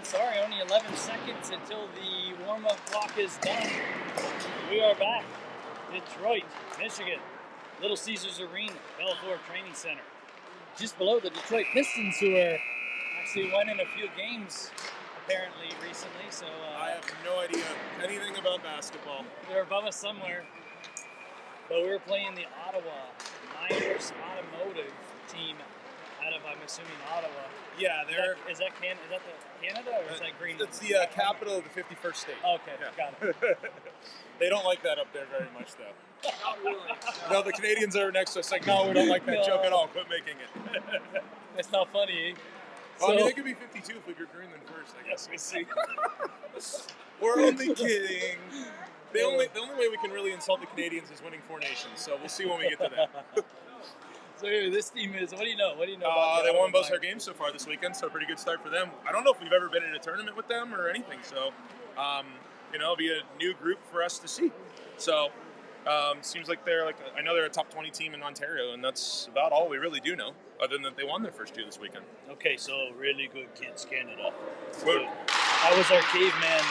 Sorry, only 11 seconds until the warm-up clock is done. We are back. Detroit, Michigan, Little Caesars Arena, Belfour Training Center. Just below the Detroit Pistons, who are actually winning a few games apparently recently. So I have no idea anything about basketball. They're above us somewhere. But we're playing the Ottawa Myers Automotive team out of, I'm assuming, Ottawa. Yeah, they're. Is that Canada or is that Greenland? It's the capital of the 51st state. Okay, yeah. Got it. They don't like that up there very much, though. Not really. No, the Canadians are next to us like, no, we don't like that joke at all. Quit making it. It's not funny, eh? Well, I mean, they could be 52 if we get Greenland first, I guess. We'll see. We're only kidding. The only way we can really insult the Canadians is winning 4 nations, so we'll see when we get to that. So this team is, what do you know? They won both their games so far this weekend, so a pretty good start for them. I don't know if we've ever been in a tournament with them or anything, so it'll be a new group for us to see. So seems like I know they're a top 20 team in Ontario, and that's about all we really do know, other than that they won their first 2 this weekend. Okay, so really good kids, Canada. How was our caveman?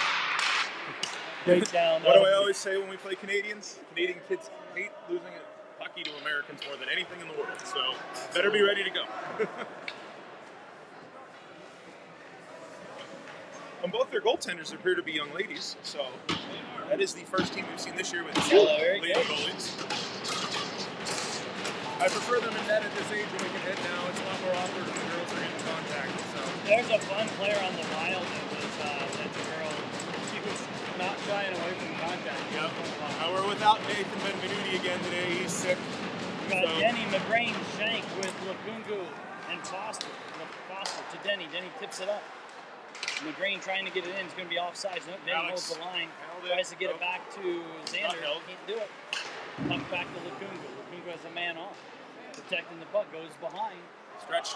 Breakdown. What do I always say when we play Canadians? Canadian kids hate losing it. Hockey to Americans more than anything in the world, so better be ready to go. And both their goaltenders appear to be young ladies, so that is the first team we've seen this year with 2 lady goalies. I prefer them in net at this age when we can hit now. It's a lot more awkward when the girls are in contact. So there's a fun player on the Wild that was that girl. She was not shying away from contact. Yep. We're without Nathan Benvenuti again today. He's sick. We got Denny, McGrain, Shank with Lukungu and Foster. Foster to Denny. Denny tips it up. McGrain trying to get it in. He's going to be offside. Denny holds the line. Tries to get it back to Xander. Can't do it. Puck back to Lukungu. Lukungu has a man off. Protecting the puck. Goes behind. Stretch.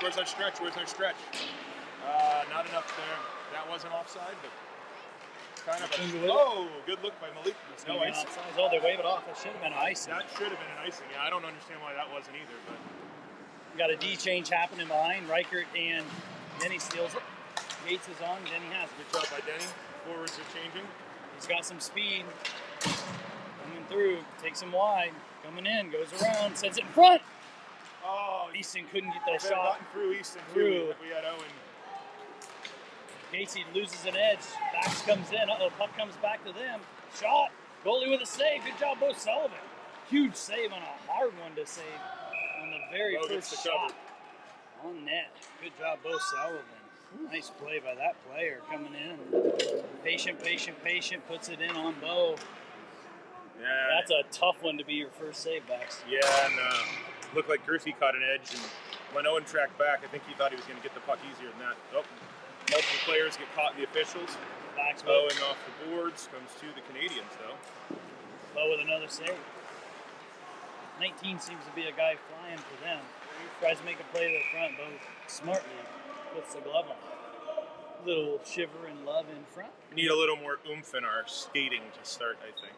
Where's our stretch? Not enough there. That wasn't offside, but kind of good look by Malik. No icing. Oh, they wave it off. That should have been an icing. That should have been an icing. Yeah, I don't understand why that wasn't either. But we got a D change happening behind Reichert, and Denny steals it. Gates is on. Denny has it. Good job by Denny. Forwards are changing. He's got some speed. Coming through. Takes him wide. Coming in. Goes around. Sends it in front. Oh, Easton couldn't get that shot. Gotten through Easton too. We had Owen. Gatesy loses an edge. Bax comes in. Puck comes back to them. Shot. Goalie with a save. Good job, Bo Sullivan. Huge save on a hard one to save on the very first shot. On net. Good job, Bo Sullivan. Nice play by that player coming in. Patient. Puts it in on Bo. Yeah. That's a tough one to be your first save, Bax. Yeah, and looked like Griffey caught an edge, and when Owen tracked back, I think he thought he was going to get the puck easier than that. Oh, multiple players get caught in the officials. Owen off the boards, comes to the Canadians, though. Bo with another save. 19 seems to be a guy flying for them. Tries to make a play to the front, Bo smartly puts the glove on. Little shiver and love in front. We need a little more oomph in our skating to start, I think.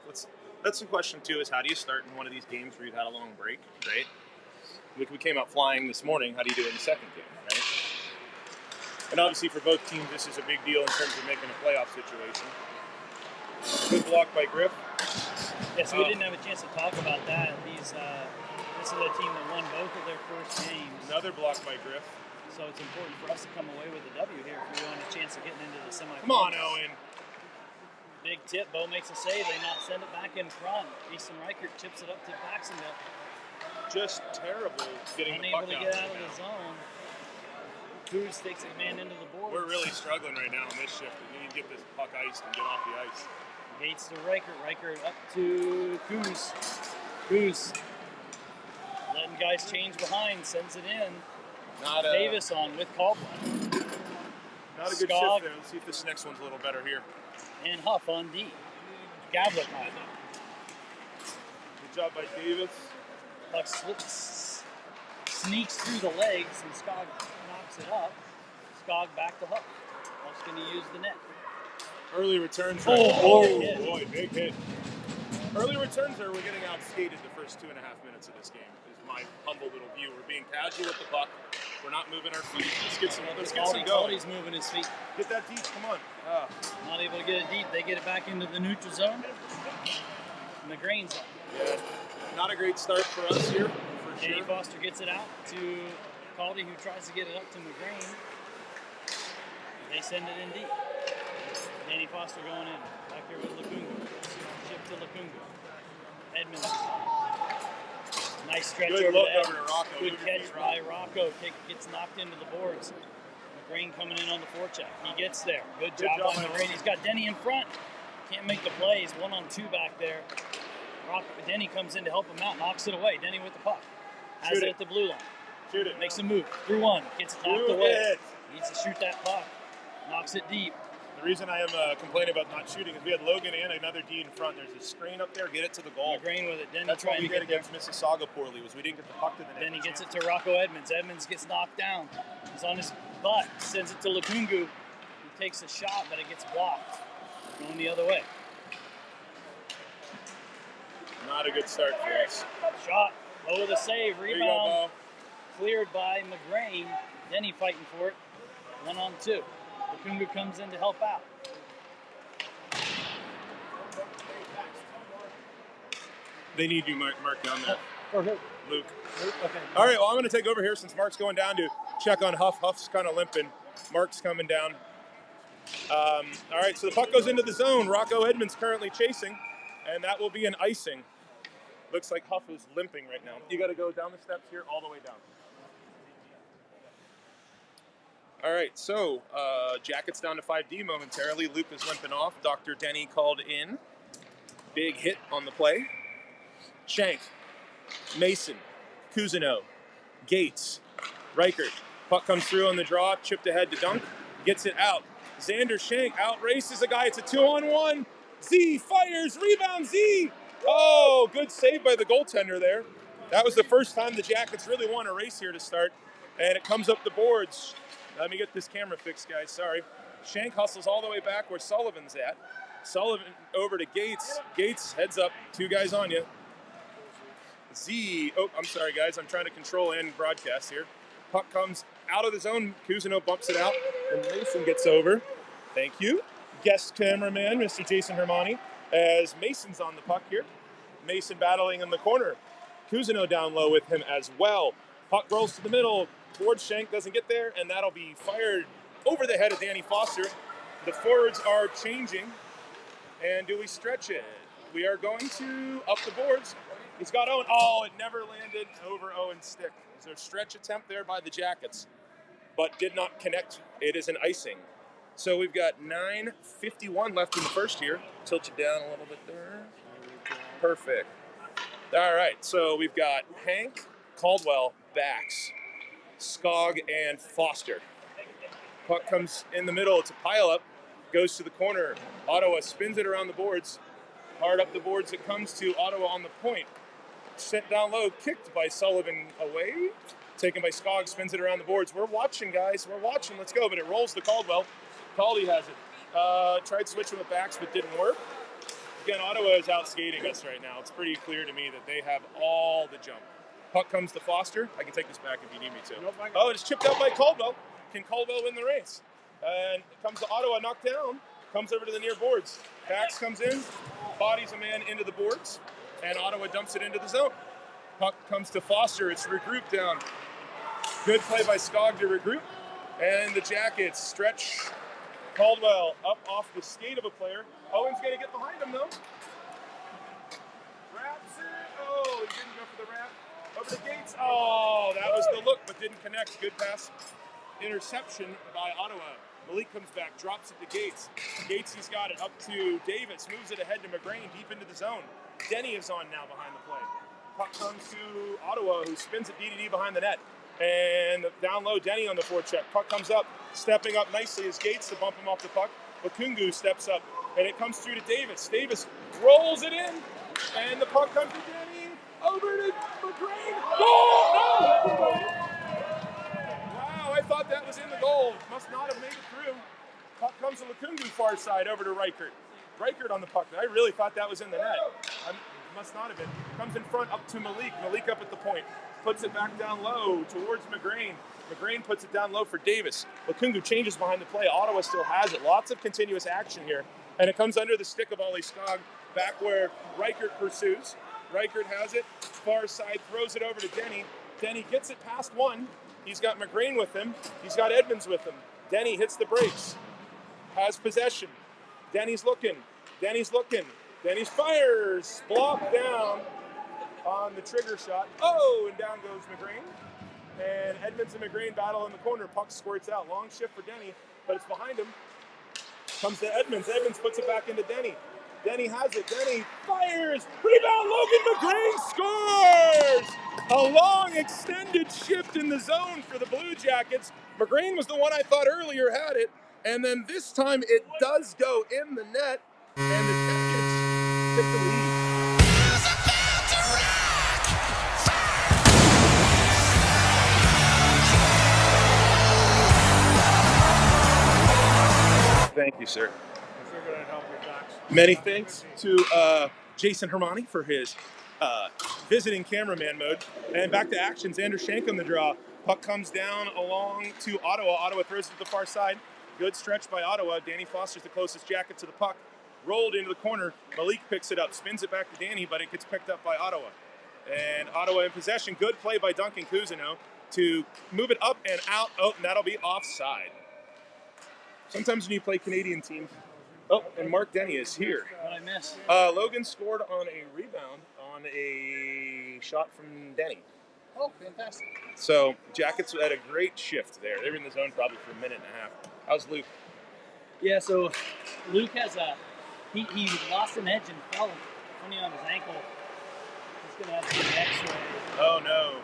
That's the question, too, is how do you start in one of these games where you've had a long break, right? We came out flying this morning. How do you do it in the second game, right? And obviously for both teams, this is a big deal in terms of making a playoff situation. Good block by Griff. Yeah, so we didn't have a chance to talk about that. This is a team that won both of their first games. Another block by Griff. So it's important for us to come away with a W here if we want a chance of getting into the semifinals. Come on, Owen. Big tip. Bo makes a save. They not send it back in front. Easton Reichert chips it up to Baxendale. Just terrible getting the Unable puck to get out of the zone. Cruz takes a man into the board. We're really struggling right now on this shift. We need to get this puck iced and get off the ice. Gates to Reichert. Reichert up to Cruz. Cruz letting guys change behind. Sends it in. Davis on with Caldwell. Not a good shift there. Let's see if this next one's a little better here. And Huff on D. Gavlik on. Good job by Davis. Puck sneaks through the legs and Skog knocks it up. Skog back to Huff. Huff's going to use the net. Early return. Boy, big hit. Early returns are we're getting out-skated the first 2.5 minutes of this game, is my humble little view. We're being casual with the puck. We're not moving our feet. Let's get some going. Caldy's moving his feet. Get that deep, come on. Not able to get it deep. They get it back into the neutral zone. McGrain's on. Yeah, not a great start for us here, for Danny sure. Foster gets it out to Caldy, who tries to get it up to McGrain. They send it in deep. Danny Foster going in. Back here with Lukungu. Chip to Lukungu. Edmonds. Nice stretch Good over look to over to Rocco. Good catch by Rocco. Gets knocked into the boards. McGrain coming in on the forecheck. He gets there. Good job by McGrain. He's got Denny in front. Can't make the plays. 1-on-2 back there. Denny comes in to help him out. Knocks it away. Denny with the puck. Has it at the blue line. Shoot it. Makes a move. Through one. Gets it knocked away. Needs to shoot that puck. Knocks it deep. The reason I am complaining about not shooting is we had Logan and another D in front. There's a screen up there. Get it to the goal. McGrain with it. Denny That's what trying we to did get against Mississauga poorly, was we didn't get the puck to the net. Then he gets it to Rocco Edmonds. Edmonds gets knocked down. He's on his butt. Sends it to Lukungu. He takes a shot, but it gets blocked. Going the other way. Not a good start for us. Shot. Low the save. There you go, Rebound. Cleared by McGrain. Denny fighting for it. 1-on-2. Lukungu comes in to help out. They need you, Mark down there. Luke. Okay. All right, well, I'm going to take over here since Mark's going down to check on Huff. Huff's kind of limping. Mark's coming down. All right, so the puck goes into the zone. Rocco Edmonds currently chasing, and that will be an icing. Looks like Huff is limping right now. You got to go down the steps here, all the way down. All right, so Jackets down to 5D momentarily. Luke is limping off. Dr. Denny called in. Big hit on the play. Shank, Mason, Cousineau, Gates, Reichert. Puck comes through on the draw, chipped ahead to Dunk, gets it out. Xander Shank out races a guy. It's a 2-on-1. Z fires, rebound Z. Oh, good save by the goaltender there. That was the first time the Jackets really won a race here to start, and it comes up the boards. Let me get this camera fixed, guys. Sorry. Shank hustles all the way back where Sullivan's at. Sullivan over to Gates. Gates heads up. Two guys on you. Oh, I'm sorry, guys. I'm trying to control and broadcast here. Puck comes out of the zone. Cousineau bumps it out, and Mason gets over. Thank you. Guest cameraman, Mr. Jason Hermani, as Mason's on the puck here. Mason battling in the corner. Cousineau down low with him as well. Puck rolls to the middle. Towards Shank, doesn't get there, and that'll be fired over the head of Danny Foster. The forwards are changing, and do we stretch it? We are going to up the boards. He's got Owen. Oh, it never landed over Owen's stick. There's a stretch attempt there by the Jackets, but did not connect. It is an icing. So we've got 9:51 left in the first here. Tilt you down a little bit there. Perfect. All right, so we've got Hank, Caldwell, Bax, Skog, and Foster. Puck comes in the middle. It's a pile-up. Goes to the corner. Ottawa spins it around the boards. Hard up the boards it comes to Ottawa on the point. Sent down low, kicked by Sullivan away. Taken by Skog, spins it around the boards. We're watching, guys. We're watching. Let's go. But it rolls to Caldwell. Caldy has it. Tried switching with backs, but didn't work. Again, Ottawa is out skating us right now. It's pretty clear to me that they have all the jump. Puck comes to Foster. I can take this back if you need me to. Oh, it's chipped out by Caldwell. Can Caldwell win the race? And it comes to Ottawa, knocked down. Comes over to the near boards. Bax comes in, bodies a man into the boards, and Ottawa dumps it into the zone. Puck comes to Foster. It's regrouped down. Good play by Skog to regroup. And the Jackets stretch Caldwell up off the skate of a player. Owen's going to get behind him, though. Wraps it. Oh, he didn't go for the wrap. Over the Gates. Oh, that was the look, but didn't connect. Good pass. Interception by Ottawa. Malik comes back, drops it to Gates. Gates, he's got it up to Davis, moves it ahead to McGrain, deep into the zone. Denny is on now behind the play. Puck comes to Ottawa, who spins it DDD behind the net. And down low, Denny on the forecheck. Puck comes up, stepping up nicely as Gates to bump him off the puck. Lukungu steps up, and it comes through to Davis. Davis rolls it in, and the puck comes to Denny. Over to McGrain. Goal! No! Wow, I thought that was in the goal. Must not have made it through. Puck comes to Lukungu far side over to Reichert. Reichert on the puck. I really thought that was in the net. must not have been. Comes in front up to Malik. Malik up at the point. Puts it back down low towards McGrain. McGrain puts it down low for Davis. Lukungu changes behind the play. Ottawa still has it. Lots of continuous action here. And it comes under the stick of Ollie Skog, back where Reichert pursues. Reichert has it. Far side, throws it over to Denny. Denny gets it past one. He's got McGrain with him. He's got Edmonds with him. Denny hits the brakes. Has possession. Denny's looking. Denny's fires. Blocked down on the trigger shot. Oh, and down goes McGrain. And Edmonds and McGrain battle in the corner. Puck squirts out. Long shift for Denny, but it's behind him. Comes to Edmonds. Edmonds puts it back into Denny. Denny has it. Denny fires. Rebound. Logan McGrain scores! A long extended shift in the zone for the Blue Jackets. McGrain was the one I thought earlier had it. And then this time it does go in the net. And the Jackets take the lead. Thank you, sir. Many thanks to Jason Hermani for his visiting cameraman mode. And back to action. Xander Shank on the draw. Puck comes down along to Ottawa. Ottawa throws it to the far side. Good stretch by Ottawa. Danny Foster's the closest Jacket to the puck. Rolled into the corner. Malik picks it up. Spins it back to Danny, but it gets picked up by Ottawa. And Ottawa in possession. Good play by Duncan Cousineau to move it up and out. Oh, and that'll be offside. Sometimes when you play Canadian teams. Oh, and Mark Denny is here. What I missed? Logan scored on a rebound on a shot from Denny. Oh, fantastic. So Jackets had a great shift there. They were in the zone probably for a minute and a half. How's Luke? Yeah, so Luke has he lost an edge and fell funny on his ankle. He's going to have to get an x-ray. Oh, no.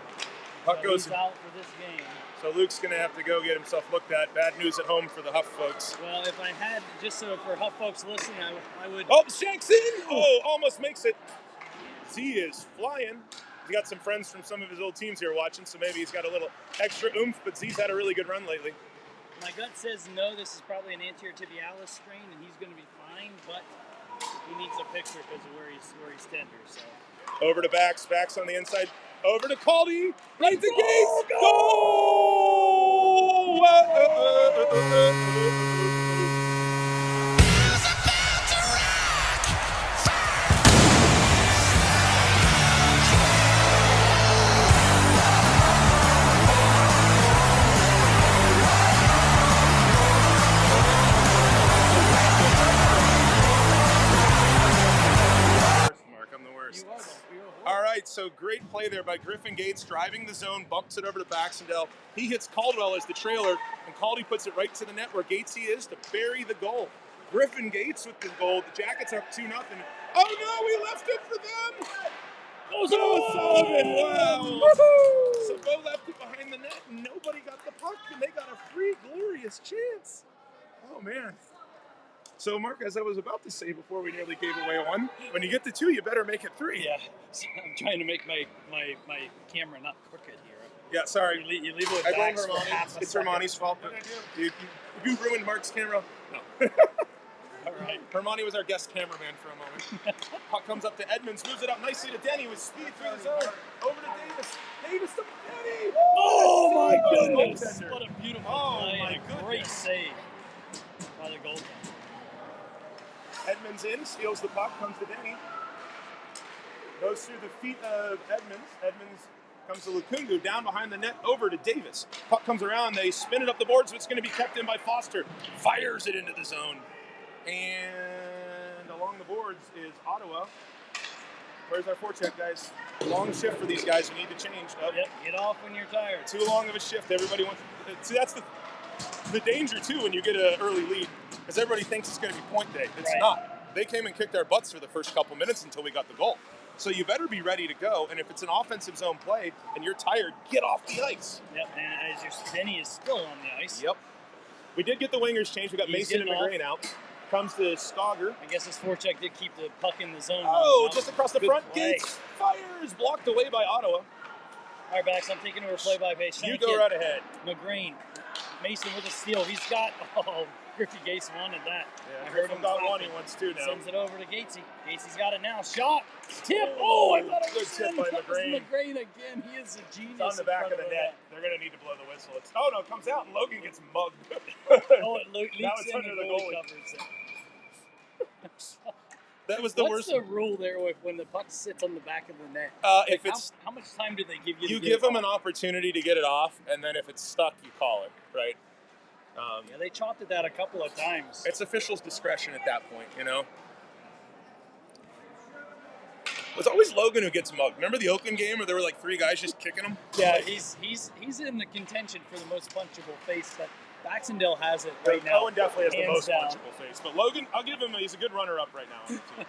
Puck goes he's out for this game. So Luke's going to have to go get himself looked at. Bad news at home for the Huff folks. Well, if I had, just so for Huff folks listening, I would... Oh, Shanks in! Oh, almost makes it. Z is flying. He's got some friends from some of his old teams here watching, so maybe he's got a little extra oomph, but Z's had a really good run lately. My gut says no, this is probably an anterior tibialis strain, and he's going to be fine, but he needs a picture because of where he's tender, so... Over to Bax. Bax on the inside. Over to Caldy. Right to Gates. Goal! All right, so great play there by Griffin Gates, driving the zone, bumps it over to Baxendale. He hits Caldwell as the trailer, and Caldy puts it right to the net where Gatesy is to bury the goal. Griffin Gates with the goal. The Jackets are up 2-0. Oh no, we left it for them! Bo Sullivan! Wow! So Bo left it behind the net, and nobody got the puck, and they got a free, glorious chance. Oh man. So, Mark, as I was about to say before we nearly gave away one, when you get to 2, you better make it 3. Yeah, so I'm trying to make my camera not crooked here. Yeah, sorry. You leave it I blame for Hermione. half a It's second. Hermione's fault. You ruined Mark's camera. No. All right. Hermione was our guest cameraman for a moment. Puck comes up to Edmonds, moves it up nicely to Denny with speed through the zone. Over to Davis. Davis to Denny. Oh, my goodness. Goaltender. What a beautiful Oh, play. my A great goodness. save by the goaltender. Edmonds in, steals the puck, comes to Denny. Goes through the feet of Edmonds. Edmonds comes to Lukungu, down behind the net, over to Davis. Puck comes around, they spin it up the board, so it's going to be kept in by Foster. Fires it into the zone. And along the boards is Ottawa. Where's our forecheck, guys? Long shift for these guys. We need to change. Oh. Yep, get off when you're tired. Too long of a shift. Everybody wants. See, that's the danger too when you get an early lead, because everybody thinks it's going to be point day. It's Right. not. They came and kicked our butts for the first couple minutes until we got the goal. So you better be ready to go. And if it's an offensive zone play and you're tired, get off the ice. Yep, and as your Denny is still on the ice. Yep. We did get the wingers changed. We got He's Mason and getting McGrain out. Comes to Stogger. I guess his forecheck did keep the puck in the zone. Oh, though. just across the Good front. play. Gates fires, blocked away by Ottawa. All right, Bax, I'm taking over play-by-play. You go right ahead. McGrain Mason with a steal. He's got, Griffey Gates wanted that. Yeah, I heard him got clapping. one. He wants two now. Sends it over to Gatesy. Gatesy got it now. Shot. Tip. Oh, I thought it was good tip by McGrain. McGrain again. He is a genius. It's on the back of the net. They're going to need to blow the whistle. It comes out and Logan gets mugged. It leaks now it's in under the goalie goalie. covers it. That was the What's worst. the rule there with when the puck sits on the back of the net? If it's how much time do they give you? You give them an opportunity to get it off, and then if it's stuck, you call it, right? Yeah, they chopped at that a couple of times. It's officials' discretion at that point, you know. It's always Logan who gets mugged. Remember the Oakland game where there were like 3 guys just kicking him? Yeah, he's in the contention for the most punchable face. That Baxendale has it right now. Owen definitely has the most down. punchable face, but Logan, I'll give him. He's a good runner-up right now. On the team.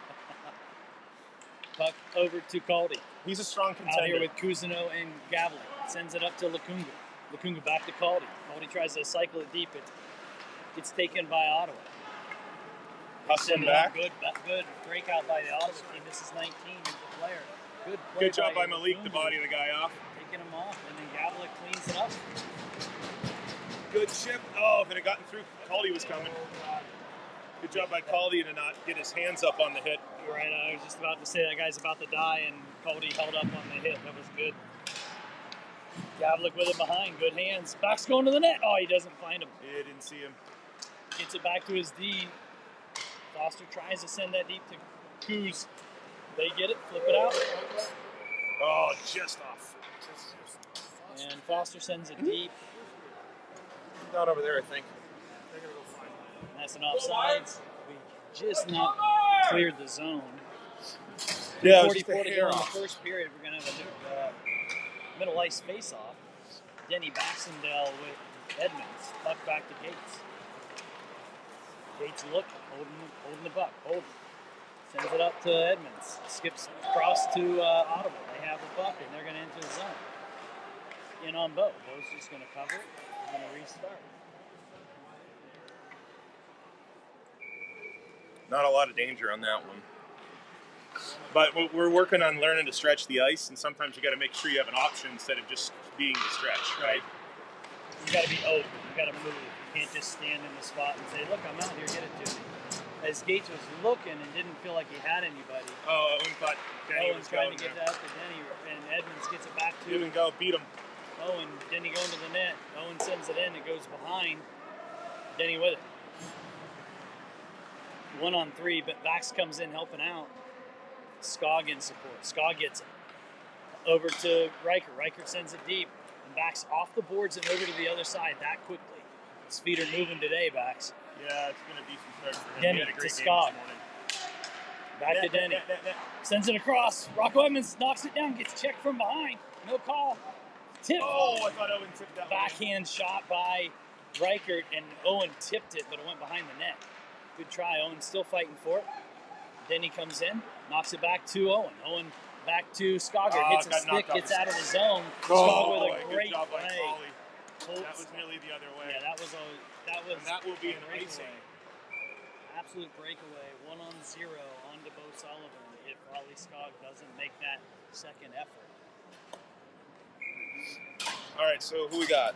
Puck over to Caldy. He's a strong contender. Out here with Cousineau and Gavlin. Sends it up to Lukunga. Lukunga back to Caldy. Caldy tries to cycle it deep. It gets taken by Ottawa. Hustling back. Good breakout by the Ottawa team. This is 19. He's a player. Good job by Malik to body the guy off. Taking him off, and then Gavlin cleans it up. Good chip. Oh, if it had gotten through, Caldy was coming. Good job by Caldy to not get his hands up on the hit. You're right. I was just about to say that guy's about to die, and Caldy held up on the hit. That was good. Gavlik with it behind. Good hands. Back's going to the net. Oh, he doesn't find him. Yeah, didn't see him. Gets it back to his D. Foster tries to send that deep to Coos. They get it. Flip it out. Oh, just off. And Foster sends it deep. Not over there, I think. They're going to go find him. That's an offsides. We just not cleared the zone. Yeah, 40 to go in the first period. We're going to have a middle ice face-off. Denny Baxendale with Edmonds. Puck back to Gates. Gates look, holding the puck, Sends it up to Edmonds. Skips across to Ottawa. They have the puck, and they're going to enter the zone. In on Bo. Bo's just going to cover it. We're going to restart. Not a lot of danger on that one. But we're working on learning to stretch the ice, and sometimes you got to make sure you have an option instead of just being the stretch, right? You got to be open. You got to move. You can't just stand in the spot and say, "Look, I'm out here. Get it to me." As Gates was looking and didn't feel like he had anybody. Oh, Owen thought Denny was trying to get that to Denny, and Edmonds gets it back to. Even go beat him. Owen, Denny going to the net. Owen sends it in. It goes behind. Denny with it. 1-on-3, but Vax comes in helping out. Scoggin support. Scog gets it. Over to Riker. Riker sends it deep. And Vax off the boards and over to the other side that quickly. His feet are moving today, Vax. Yeah, it's been a decent start for him. Denny He had a great to game Scog. this morning. Back to Denny. Sends it across. Rocco Edmonds knocks it down. Gets checked from behind. No call. Tip. Oh, I thought Owen tipped that Backhand shot by Reichert, and Owen tipped it, but it went behind the net. Good try. Owen's still fighting for it. Then he comes in, knocks it back to Owen. Owen back to Scogger. Hits a stick, gets out of the zone. Scog with a great play. That was nearly the other way. Yeah, that was and that will be an icing. Absolute breakaway. 1-0 on to Bo Sullivan if Ollie Scog doesn't make that second effort. All right, so who we got?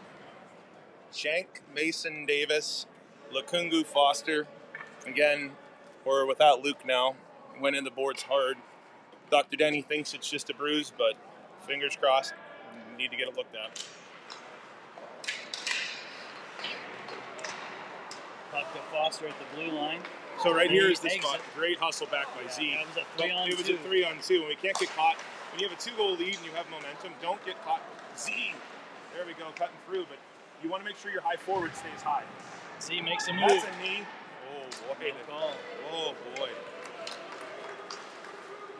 Shank, Mason, Davis, Lukungu, Foster. Again, we're without Luke now. Went in the boards hard. Dr. Denny thinks it's just a bruise, but fingers crossed. We need to get it looked at. Puck to Foster at the blue line. So right here is the spot. Great hustle back by Z. That was a 3-on-2. It was a 3-on-2. When we can't get caught, when you have a 2-goal lead and you have momentum, don't get caught. Z. There we go, cutting through, but you want to make sure your high forward stays high. Z makes a move. That's a knee. Oh, boy. Call. Oh, boy.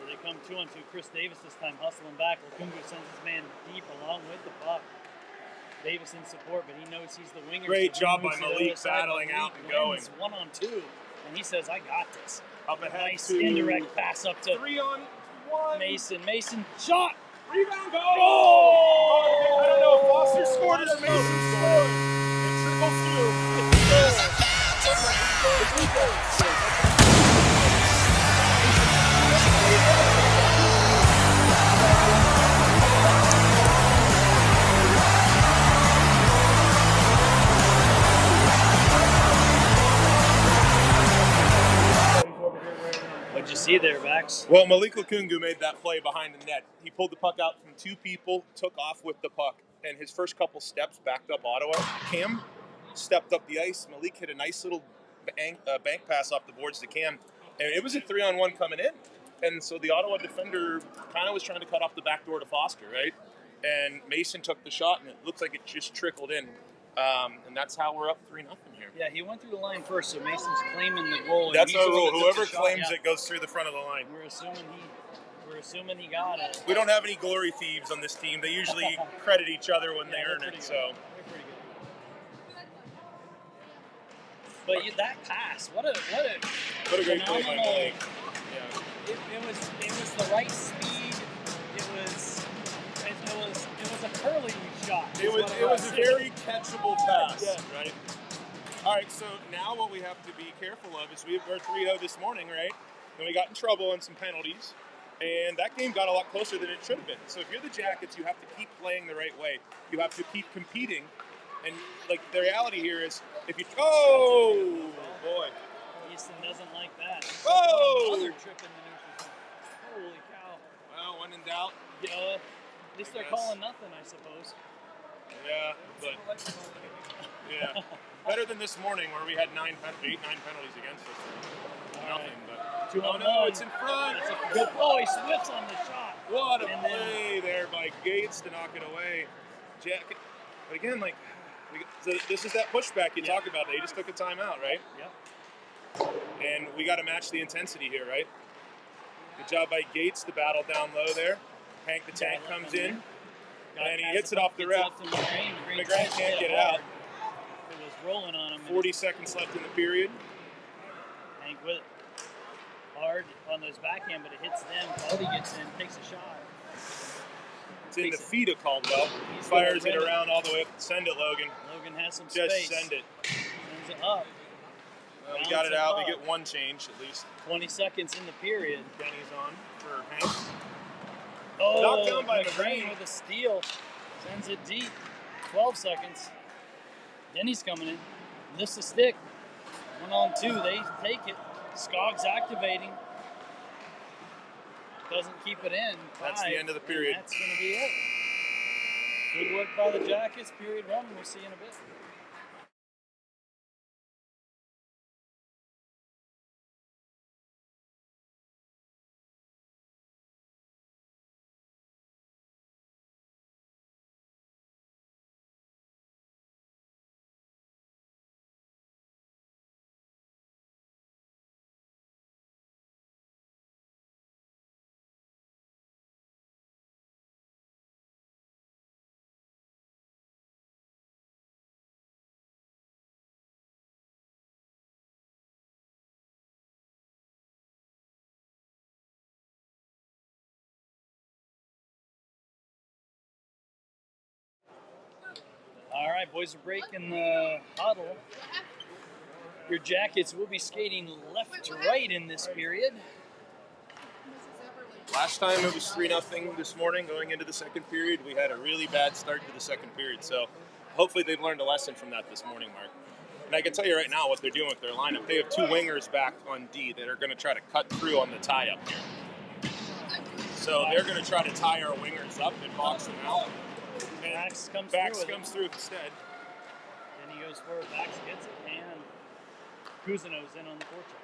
They come 2-on-2. Chris Davis this time hustling back. Lukungu sends his man deep along with the puck. Davis in support, but he knows he's the winger. Great so job by Malik battling out and going. 1-on-2, and he says, "I got this." Up ahead. Nice indirect pass up to 3-on-1. Mason shot. Rebound goal! Oh! I don't know if Foster scored it or Mason scored. It trickles through. see there, Bax? Well, Malik Lukungu made that play behind the net. He pulled the puck out from two people, took off with the puck, and his first couple steps backed up Ottawa. Cam stepped up the ice. Malik hit a nice little bank pass off the boards to Cam, and it was a 3-on-1 coming in. And so the Ottawa defender kind of was trying to cut off the back door to Foster, right? And Mason took the shot, and it looked like it just trickled in. And that's how we're up 3-0 here. Yeah, he went through the line first, so Mason's claiming the goal. That's our rule. Whoever claims it goes through the front of the line. We're assuming he got it. We don't have any glory thieves on this team. They usually credit each other when they earn it. So. They're pretty good. But that pass, what a great play by Malik. Yeah. It was the right speed. It was a curling shot. It was a very catchable pass, right? All right, so now what we have to be careful of is we're 3-0 this morning, right? And we got in trouble on some penalties, and that game got a lot closer than it should have been. So if you're the Jackets, you have to keep playing the right way. You have to keep competing, and like the reality here is, if you boy, Easton doesn't like that. Another trip in the neutral zone. Holy cow! Well, when in doubt, at least they're calling nothing, I suppose. Yeah, but better than this morning where we had 8, 9 penalties against us. Nothing, but 2-on-1. It's in front. It's a good. Oh, he slips on the shot. What a play there by Gates to knock it away. Jacket, but again, this is that pushback you talk about. They just took a timeout, right? Yep. And we got to match the intensity here, right? Good job by Gates to battle down low there. Hank the Tank comes in, and he hits it off the ref. McGrain can't get it out. It was rolling on him. 40 seconds left in the period. Hank with it. Hard on those backhand, but it hits them. Cody gets in, takes a shot. It's in the feet of Caldwell. He fires it around all the way up. Send it, Logan. Logan has some space. Just send it. Sends it up. We got it out. We get one change at least. 20 seconds in the period. Denny's on for Hank. Oh, knocked down by McGrain with a steal. Sends it deep. 12 seconds. Denny's coming in. Lifts the stick. 1-on-2. They take it. Skog's activating. Doesn't keep it in. 5. That's the end of the period. That's going to be it. Good work by the Jackets. Period 1. We'll see you in a bit. All right, boys are breaking the huddle. Your Jackets will be skating left to right in this period. Last time it was 3-0 this morning going into the second period. We had a really bad start to the second period, so hopefully they've learned a lesson from that this morning, Mark. And I can tell you right now what they're doing with their lineup. They have 2 wingers back on D that are going to try to cut through on the tie-up here. So they're going to try to tie our wingers up and box them out. Bax comes through instead. Then he goes forward, Bax gets it, and Cousineau's in on the forecheck.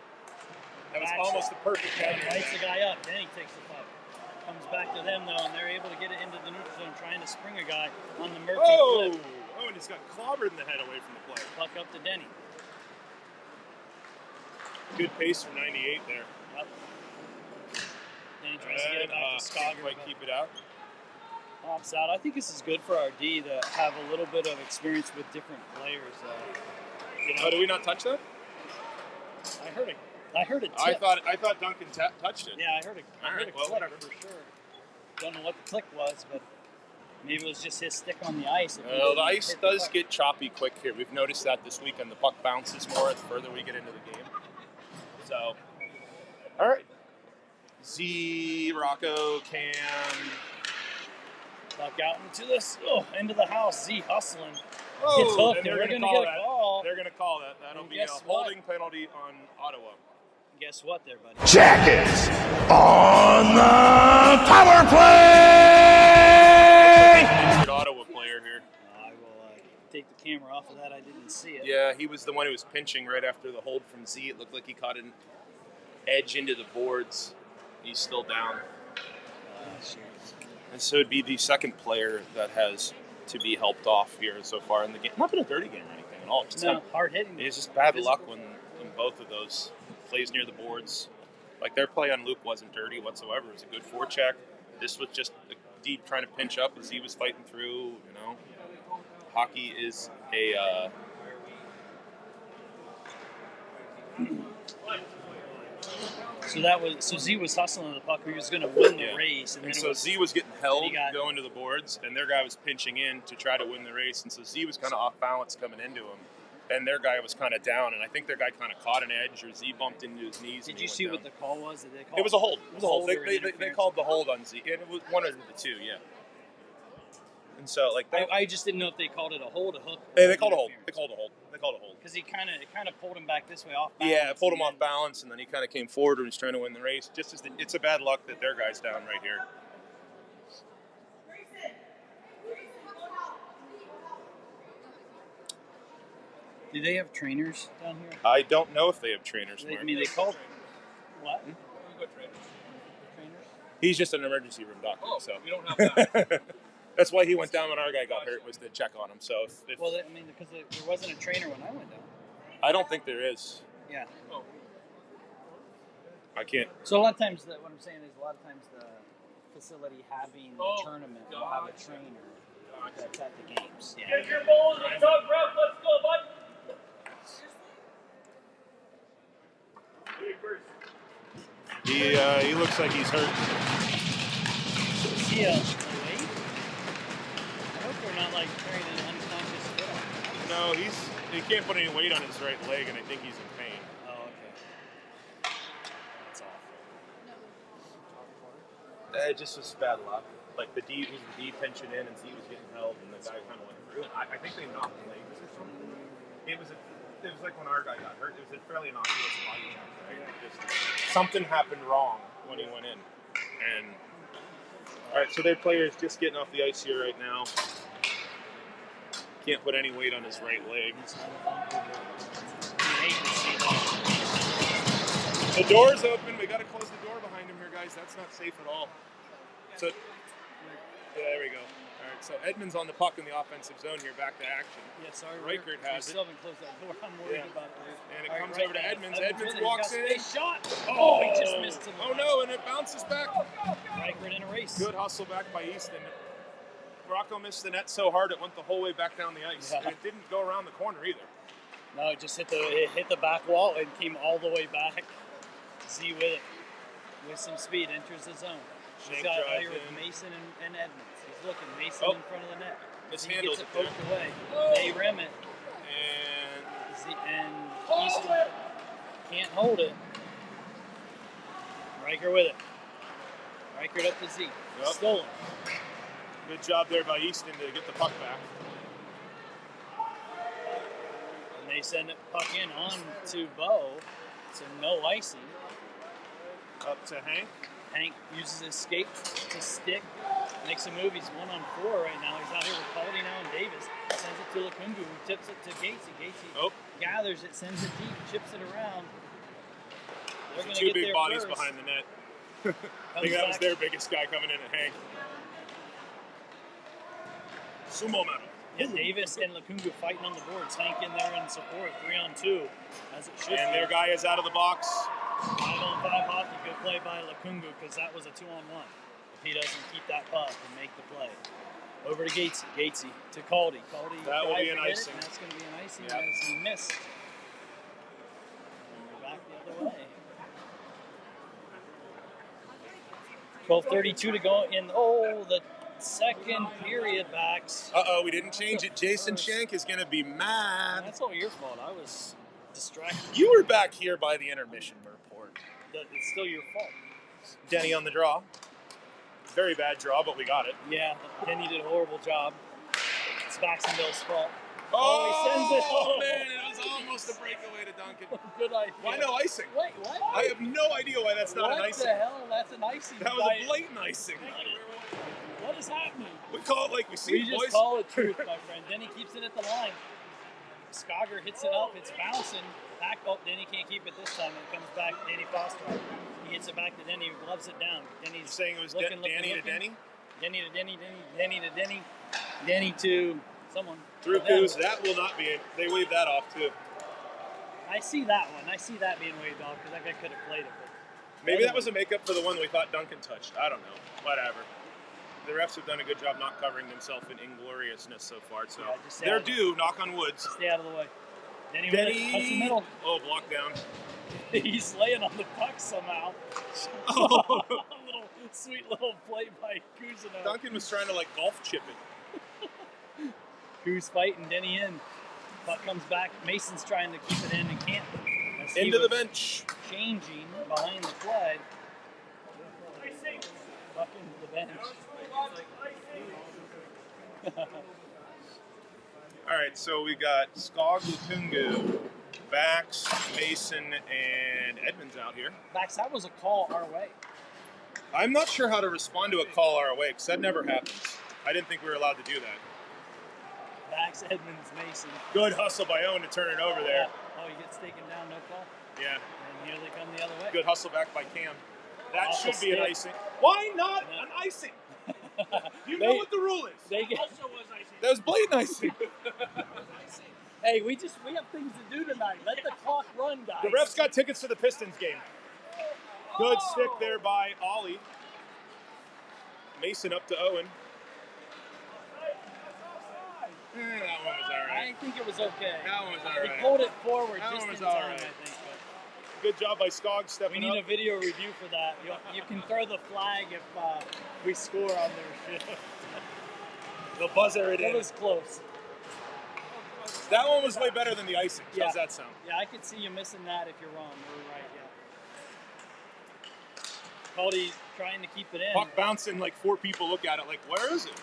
That was almost the perfect catch. Lights the guy up, then he takes the puck. Comes back to them, though, and they're able to get it into the neutral zone, trying to spring a guy on the Murphy flip. Oh, and he's got clobbered in the head away from the play. Puck up to Denny. Good pace for 98 there. Yep. Then he tries to get it back to Skog. Can't quite keep it out. Pops out. I think this is good for our D to have a little bit of experience with different players. Did we not touch that? I heard it. I heard it. I thought Duncan touched it. Yeah, I heard it. Whatever. For sure. Don't know what the click was, but maybe it was just his stick on the ice. The ice does get choppy quick here. We've noticed that this weekend. The puck bounces more the further we get into the game. So, all right. Z, Rocco, Cam. Puck out into the house. Z hustling. Oh, gets hooked, and they're going to get a call. They're going to call that. That'll be a holding penalty on Ottawa. guess what there, buddy? Jackets on the power play! Injured Ottawa player here. I will take the camera off of that. I didn't see it. Yeah, he was the one who was pinching right after the hold from Z. It looked like he caught an edge into the boards. He's still down. And so it'd be the second player that has to be helped off here so far in the game. Not been a dirty game or anything at all. Just hard hitting. It's just bad luck when both of those plays near the boards. Like their play on Luke wasn't dirty whatsoever. It was a good forecheck. This was just a deep trying to pinch up as he was fighting through. You know, hockey is a. So Z was hustling the puck. He was going to win the race, and so Z was getting held going to the boards, and their guy was pinching in to try to win the race, and so Z was kind of off balance coming into him, and their guy was kind of down, and I think their guy kind of caught an edge, or Z bumped into his knees. Did you see what the call was? Did they call it was a hold. It was a hold. They called the hold on Z, and it was one of the two, yeah. And so, like, I just didn't know if they called it a hold, a hook. Yeah, they called a hold. They called a hold. Because he kind of pulled him back this way off balance. Yeah, it pulled him off balance, and then he kind of came forward when he was trying to win the race. Just as it's a bad luck that their guy's down right here. Do they have trainers down here? I don't know if they have trainers. I mean, they called what? Trainers? He's just an emergency room doctor. Oh, so we don't have that. That's why he went down when our guy got hurt, was to check on him. So, well, I mean, because there wasn't a trainer when I went down. I don't think there is. Yeah. Oh. I can't. So a lot of times, what I'm saying is, a lot of times the facility having the tournament will have a trainer that's at the games. Yeah. Get your balls and talk ref. Let's go, bud. He looks like he's hurt. Is he late? I hope we're not like carrying an unconscious foot. No, he can't put any weight on his right leg, and I think he's in pain. Oh, okay. That's awful. It just was bad luck. Like the D pinching in, and Z was getting held, and the guy kind of went through. I think they knocked the legs or something. It was like when our guy got hurt. It was a fairly innocuous body check, right? Just something happened wrong when he went in. And all right, so their player is just getting off the ice here right now. Can't put any weight on his right leg. The door's open. We got to close the door behind him here, guys. That's not safe at all. So, yeah, there we go. All right, so Edmund's on the puck in the offensive zone here, back to action. Yeah, sorry. Reichert has it. We still haven't closed that door. I'm worried about it. And it comes over to Edmonds. Edmonds walks in. Shot. Oh, he just missed him. Oh, no, and it bounces back. Reichert in a race. Good hustle back by Easton. Rocco missed the net so hard it went the whole way back down the ice. Yeah. And it didn't go around the corner either. No, it just hit the back wall and came all the way back. Z with it. With some speed, enters the zone. He's got out here with Mason and Edmonds. He's looking. Mason in front of the net. He gets it poked away. They rim it. And Easton can't hold it. Riker with it. Riker up to Z. Yep. Stolen. Good job there by Easton to get the puck back. And they send it puck in on to Bo. So no icing. Up to Hank. Hank uses his skate to stick. Makes a move. He's 1-on-4 right now. He's out here with Caldy now and Davis. Sends it to Lakungu, who tips it to Gatesy. Gatesy gathers it, sends it deep, chips it around. They're going to two get big bodies first. Behind the net. I think that was their biggest guy coming in at Hank. Sumo medal. Yeah, Davis and Lakungu fighting on the boards. Hank in there in support, 3-on-2, as it should be. And their guy is out of the box. 5-on-5 hockey. Good play by Lakungu, because that was a 2-on-1. If he doesn't keep that puck and make the play. Over to Gatesy. Gatesy to Caldy. Caldy. That will be an icing. That's going to be an icing as he missed. And we're back the other way. 12:32 to go in the second period backs. Uh-oh, we didn't change it. Jason Shank is going to be mad. That's all your fault. I was distracted. You were back here by the intermission report. It's still your fault. Denny on the draw. Very bad draw, but we got it. Yeah, Denny did a horrible job. It's Baxendale's fault. Oh, he sends it. Oh, man, it was was the breakaway to Duncan. Good idea. Why no icing? Wait, what? I have no idea why that's not an icing. What the hell? That's an icing. That was a blatant icing. What is happening? We call it like we see We it, just boys. call it truth, my friend. Then he keeps it at the line. Skogger hits it up. It's bouncing. Back. Oh, Denny can't keep it this time. It comes back. Danny Foster. He hits it back to Denny. Gloves it down. Denny's You're saying it was looking, Danny to Denny? Denny to Denny. Denny to Denny. Denny to someone. Through Coos. That will not be it. They waved that off too. I see that one. I see that being waved off because that guy could have played it. But Maybe that was a makeup for the one we thought Duncan touched. I don't know. Whatever. The refs have done a good job not covering themselves in ingloriousness so far. So they're due. Knock on wood. Stay out of the way. Denny. Touch the middle. Oh, block down. He's laying on the puck somehow. Oh. A little sweet little play by Kuzino. Duncan was trying to like golf chip it. Kuz fighting Denny in. Puck comes back. Mason's trying to keep it in and can't. Into the bench. Changing behind the play. Puck into the bench. All right, so we got Skog, Lukungu, Bax, Mason, and Edmonds out here. Bax, that was a call our way. I'm not sure how to respond to a call our way because that never happens. I didn't think we were allowed to do that. Bax, Edmonds, Mason. Good hustle by Owen to turn it over there. Oh, he gets taken down, no call? Yeah. And here they come the other way. Good hustle back by Cam. That Off should the be an stick. icing. Why not an icing? You know what the rule is. They get, That was blatant icing. hey, we have things to do tonight. Let the clock run, guys. The refs got tickets to the Pistons game. Good stick there by Ollie. Mason up to Owen. That one was all right. I think it was okay. That one was all He right. pulled it forward That just one was in all time, right. I think. Good job by Skog We stepping need up. a video review for that. You can throw the flag if we score on their shift. The buzzer it That in. was close. That one was way better than the icing. Yeah. How's that sound? Yeah, I could see you missing that if you're wrong. You're right, yeah. Cody trying to keep it in. Puck bouncing, like 4 people look at it like, where is it?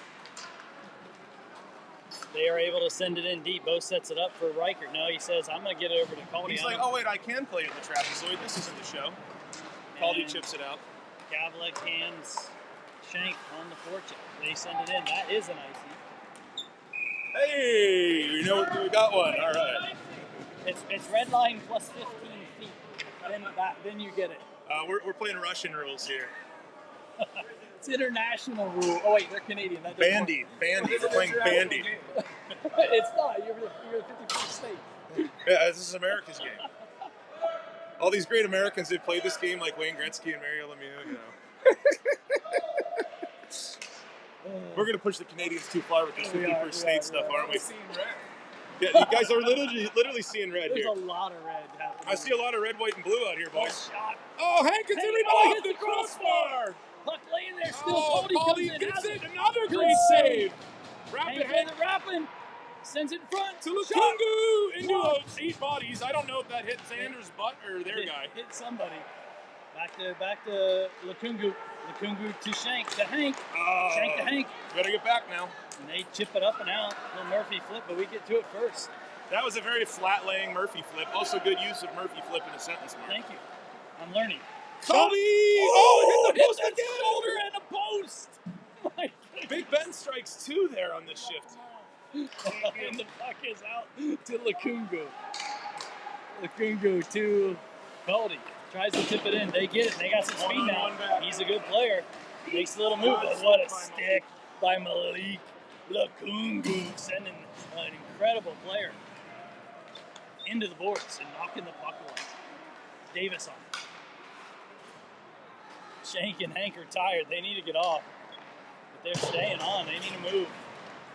They are able to send it in deep. Bo sets it up for Riker. No, he says, I'm going to get it over to Cody. He's like, oh wait, I can play it in the trapezoid. This isn't the show. Caldy chips it out. Gavlik hands Shank on the forecheck. They send it in. That is an icy. Hey, we got one. All right. It's red line plus 15 feet. Then you get it. We're playing Russian rules here. It's international rule. Oh wait, they're Canadian. That doesn't Bandy. We're playing bandy. work. It's not. You're the 51st state. Yeah, this is America's game. All these great Americans that played this game, like Wayne Gretzky and Mario Lemieux, you know. We're gonna push the Canadians too far with this 51st state stuff, aren't we? Yeah, you guys are literally seeing red There's here. a lot of red happening. I see a lot of red, white, and blue out here, boys. Shot. Oh, Hank gets Hey, everybody oh, off hit the the crossbar. Puck laying there still. Oh, Cody Caldy comes in. gets Has it. Another Good great save. save. Rapid Hank Hank with it wrapping. Sends it in front. to Lukungu into those 8 bodies. I don't know if that hit Sanders' butt or their guy. Hit somebody. Back to Lukungu. Lukungu to Shank. To Hank. Oh, Shank to Hank. Better get back now. And they chip it up and out. Little Murphy flip, but we get to it first. That was a very flat-laying Murphy flip. Also good use of Murphy flip in a sentence mark. Thank you. I'm learning. Cody! Oh, hit the post hit the again! shoulder and a post. My Big Ben strikes 2 there on this shift. and the puck is out to Lukungu. Lukungu to Cody. Tries to tip it in. They get it. They got some speed now. He's a good player. Makes a little move, but what a stick by Malik Lukungu, sending an incredible player into the boards and knocking the puck away. Davis on. Shank and Hank are tired. They need to get off. But they're staying on. They need to move.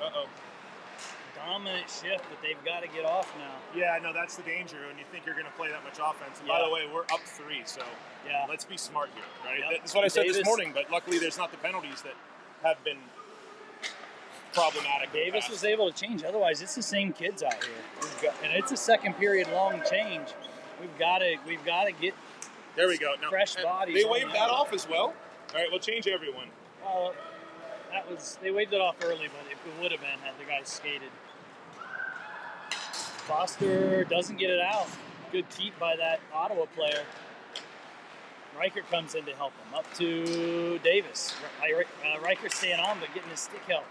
Uh-oh. Dominant shift, but they've got to get off now. Yeah, no, that's the danger when you think you're going to play that much offense. And Yeah. by the way, we're up 3, so Yeah. let's be smart here, right? Yep. That's what I said this Davis- morning, but luckily there's not the penalties that have been problematic. in the Davis past. was able to change. Otherwise, it's the same kids out here. And it's a second period long change. We've got to get. There we go. Now, fresh bodies They on waved the that ice. off as well. All right, we'll change everyone. They waved it off early, but it would have been had the guys skated. Foster doesn't get it out. Good keep by that Ottawa player. Riker comes in to help him. Up to Davis. Riker staying on, but getting his stick help.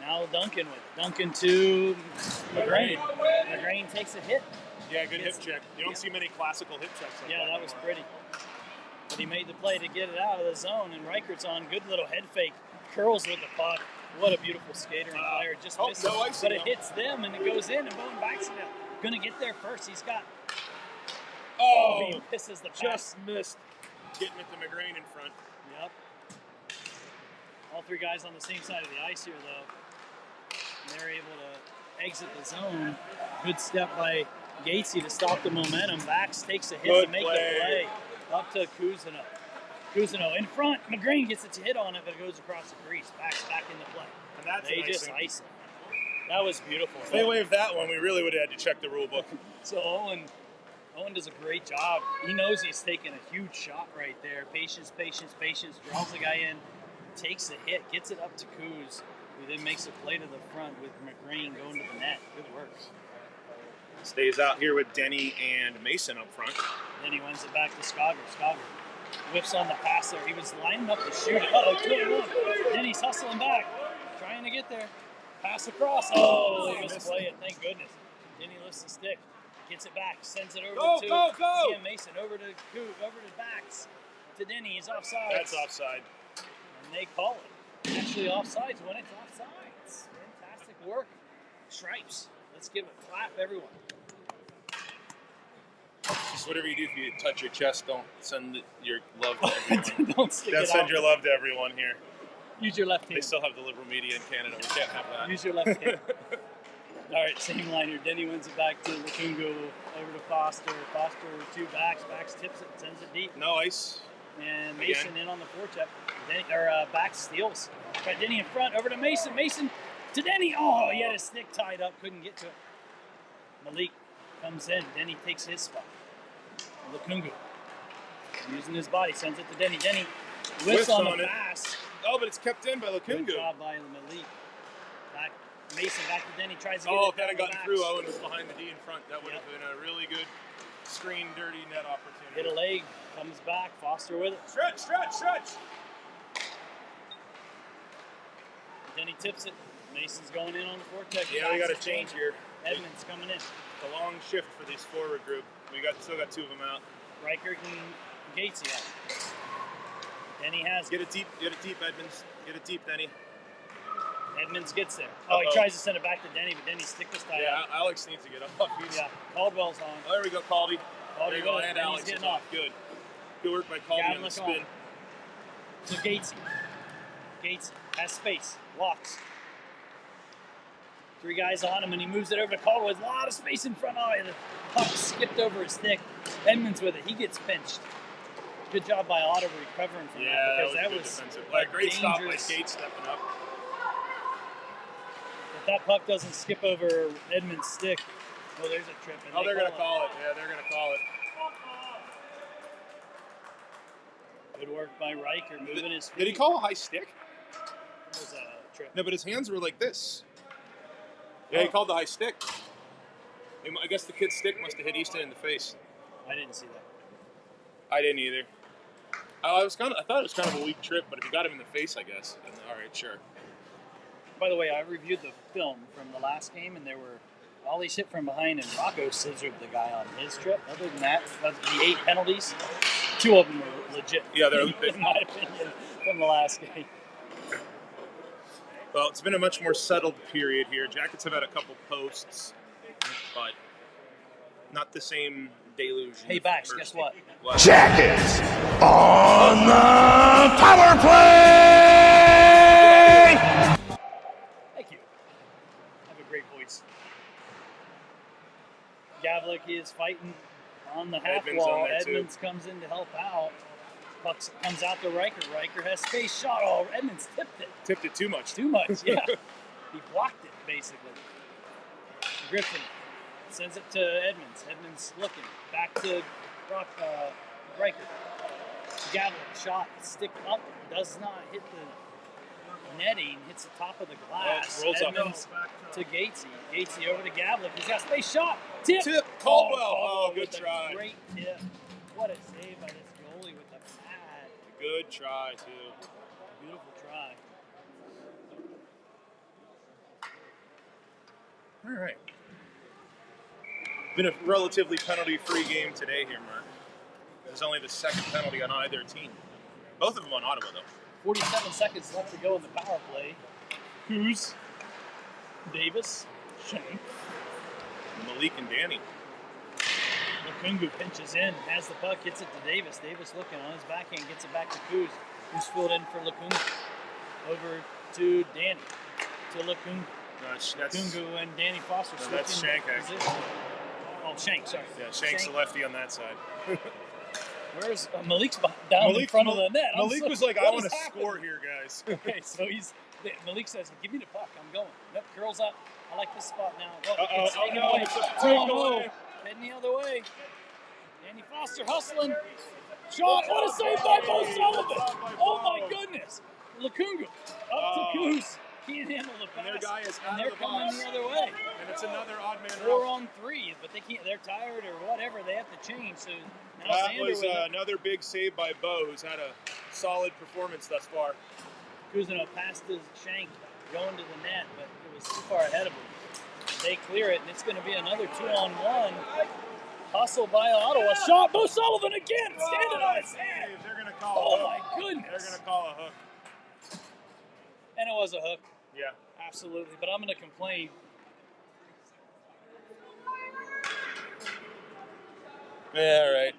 Now Duncan with it. Duncan to McGrain. McGrain takes a hit. Yeah, good hip check. You don't see many classical hip checks like that. Yeah, that was pretty. But he made the play to get it out of the zone, and Rikert's on. Good little head fake. Curls with the puck. What a beautiful skater and player. Just misses. No, but it hits them, and it goes in, and Bowen backs it up. Gonna get there first. He's got... he misses the pass. Just missed getting at the McGrain in front. Yep. All three guys on the same side of the ice here, though. And they're able to exit the zone. Good step by Gatesy to stop the momentum. Bax takes a hit to make the play. Up to Cousineau. Cousineau in front. McGrain gets a hit on it, but it goes across the crease. Bax back into play. And that's they just ice it. That was beautiful. If they waved that one, we really would have had to check the rule book. So Owen does a great job. He knows he's taking a huge shot right there. Patience, patience, patience. Draws the guy in, takes the hit, gets it up to Coos, who then makes a play to the front with McGrain going to the net. Good work. Stays out here with Denny and Mason up front. Then he wins it back to Scogger. Scogger whiffs on the pass there. He was lining up to shoot it. Uh-oh, 2-1. Then he's hustling back, trying to get there. Pass across. Oh, he misplay it. Thank goodness. Then he lifts the stick, gets it back, sends it over to Ian Mason, over to Bax, to Denny. He's offside. That's offside. And they call it. Actually, offsides when it's offsides. Fantastic work. Stripes. Let's give a clap, everyone. Just whatever you do, if you touch your chest, don't send your love to everyone. Don't stick it send out. your love to everyone here. Use your left hand. They still have the liberal media in Canada. We can't have that. Use your left hand. All right, same line here. Denny wins it back to Lukungu, over to Foster. Foster, two backs. Bax tips it, sends it deep. Nice. And Mason in on the forecheck. Bax steals. Got Denny in front, over to Mason. Mason to Denny. Oh, he had his stick tied up, couldn't get to it. Malik comes in. Denny takes his spot. Lukungu, using his body, sends it to Denny. Denny whiffs on the pass. Oh, but it's kept in by Lukungu. Good job by Malik. Back, Mason back to Denny, tries to get if it. that had gotten through, Owen was behind the D in front. That would have been a really good screen dirty net opportunity. Hit a leg, comes back, Foster with it. Stretch. Denny tips it. Mason's going in on the forecheck. Yeah, we got to change here. Edmonds coming in. The long shift for this forward group. We still got two of them out. Riker and Gatesy out. Denny has Get it deep, Edmonds. Get it deep, Denny. Edmonds gets there. Oh, he tries to send it back to Denny, but Denny's stick was tied up. Alex needs to get up. Caldwell's on. Oh, there we go, Caldy. There you go, and Alex is off. Good work by Caldy on the spin. So Gatesy. Gatesy has space. Walks. Three guys on him, and he moves it over to Caldwell. There's a lot of space in front of him. The puck skipped over his stick. Edmonds with it. He gets pinched. Good job by Ottawa recovering from that, because that was defensive. Great stop by Gates stepping up. If that puck doesn't skip over Edmonds' stick, there's a trip. And they're going to call it. Yeah, they're going to call it. Good work by Riker, moving his feet. Did he call a high stick? That was a trip. No, but his hands were like this. Yeah, he called the high stick. I guess the kid's stick must have hit Easton in the face. I didn't see that. I didn't either. I thought it was kind of a weak trip, but if you got him in the face, I guess. All right, sure. By the way, I reviewed the film from the last game, and there were Ollie's hit from behind, and Rocco scissored the guy on his trip. Other than that, the 8 penalties, 2 of them were legit. Yeah, they're in my opinion, from the last game. Well, it's been a much more settled period here. Jackets have had a couple posts, but not the same deluge. Hey, Bax, guess what? Jackets on the power play! Thank you. Have a great voice. Gavlik is fighting on the half Edmonds wall. on there, Edmonds comes in to help out. Puck comes out to Riker. Riker has space. Shot. Oh, Edmonds tipped it. Tipped it too much. Too much, yeah. He blocked it, basically. Griffin sends it to Edmonds. Edmonds looking. Back to Riker. Gavlik, shot, stick up. Does not hit netting, hits the top of the glass. Rolls up. Edmonds to Gatesy. Gatesy over to Gavlik. He's got space shot. Tip. Caldwell. Caldwell Good with a try. Great tip. What a save by this goalie with the pad. Good try, too. Beautiful try. All right. Been a relatively penalty-free game today here, Mark. There's only the second penalty on either team. Both of them on Ottawa, though. 47 seconds left to go in the power play. Who's Davis, Shank, Malik and Danny. Lukungu pinches in, has the puck, hits it to Davis. Davis looking on his backhand, gets it back to Kuz, who's filled in for Lukungu. Over to Danny, to Lukungu. Lukungu and Danny Foster switching that's Shank, actually. position. Oh, Shank, sorry. Yeah, Shank's the lefty on that side. Where's Malik's down in front of the net? Malik was like, I want to score here, guys. Okay, so Malik says, give me the puck, I'm going. Nope, curls up. I like this spot now. Oh no, it's a breakaway. Heading the other way. Danny Foster hustling. Shot, what a save by Bo Sullivan. Oh my goodness. Lukungu up to Kuz. Can't handle the pass. And their guy is out and they're of the coming box. the other way. And it's another odd man 4 rush. on 3, but they can't. They're tired or whatever. They have to change. So now That Xander was with it. another big save by Bo, who's had a solid performance thus far. Kuzino passed his Shank going to the net, but it was too far ahead of him. They clear it, and it's going to be another 2-on-1. Hustle by Ottawa. Shot. Bo Sullivan again. Standing on his head. They're going to call a hook. Oh my goodness. They're going to call a hook. And it was a hook. Yeah. Absolutely. But I'm going to complain. Yeah, all right.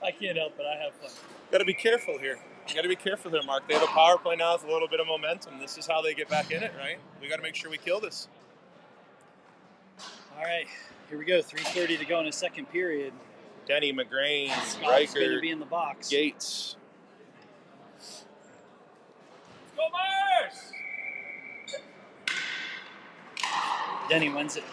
I can't help it. I have fun. Got to be careful here. You got to be careful there, Mark. They have a power play now with a little bit of momentum. This is how they get back in it, right? We got to make sure we kill this. All right. Here we go. 3:30 to go in the second period. Denny, McGrain, Scott's going to Riker, be in the box. Gates. Go Myers! Denny wins it.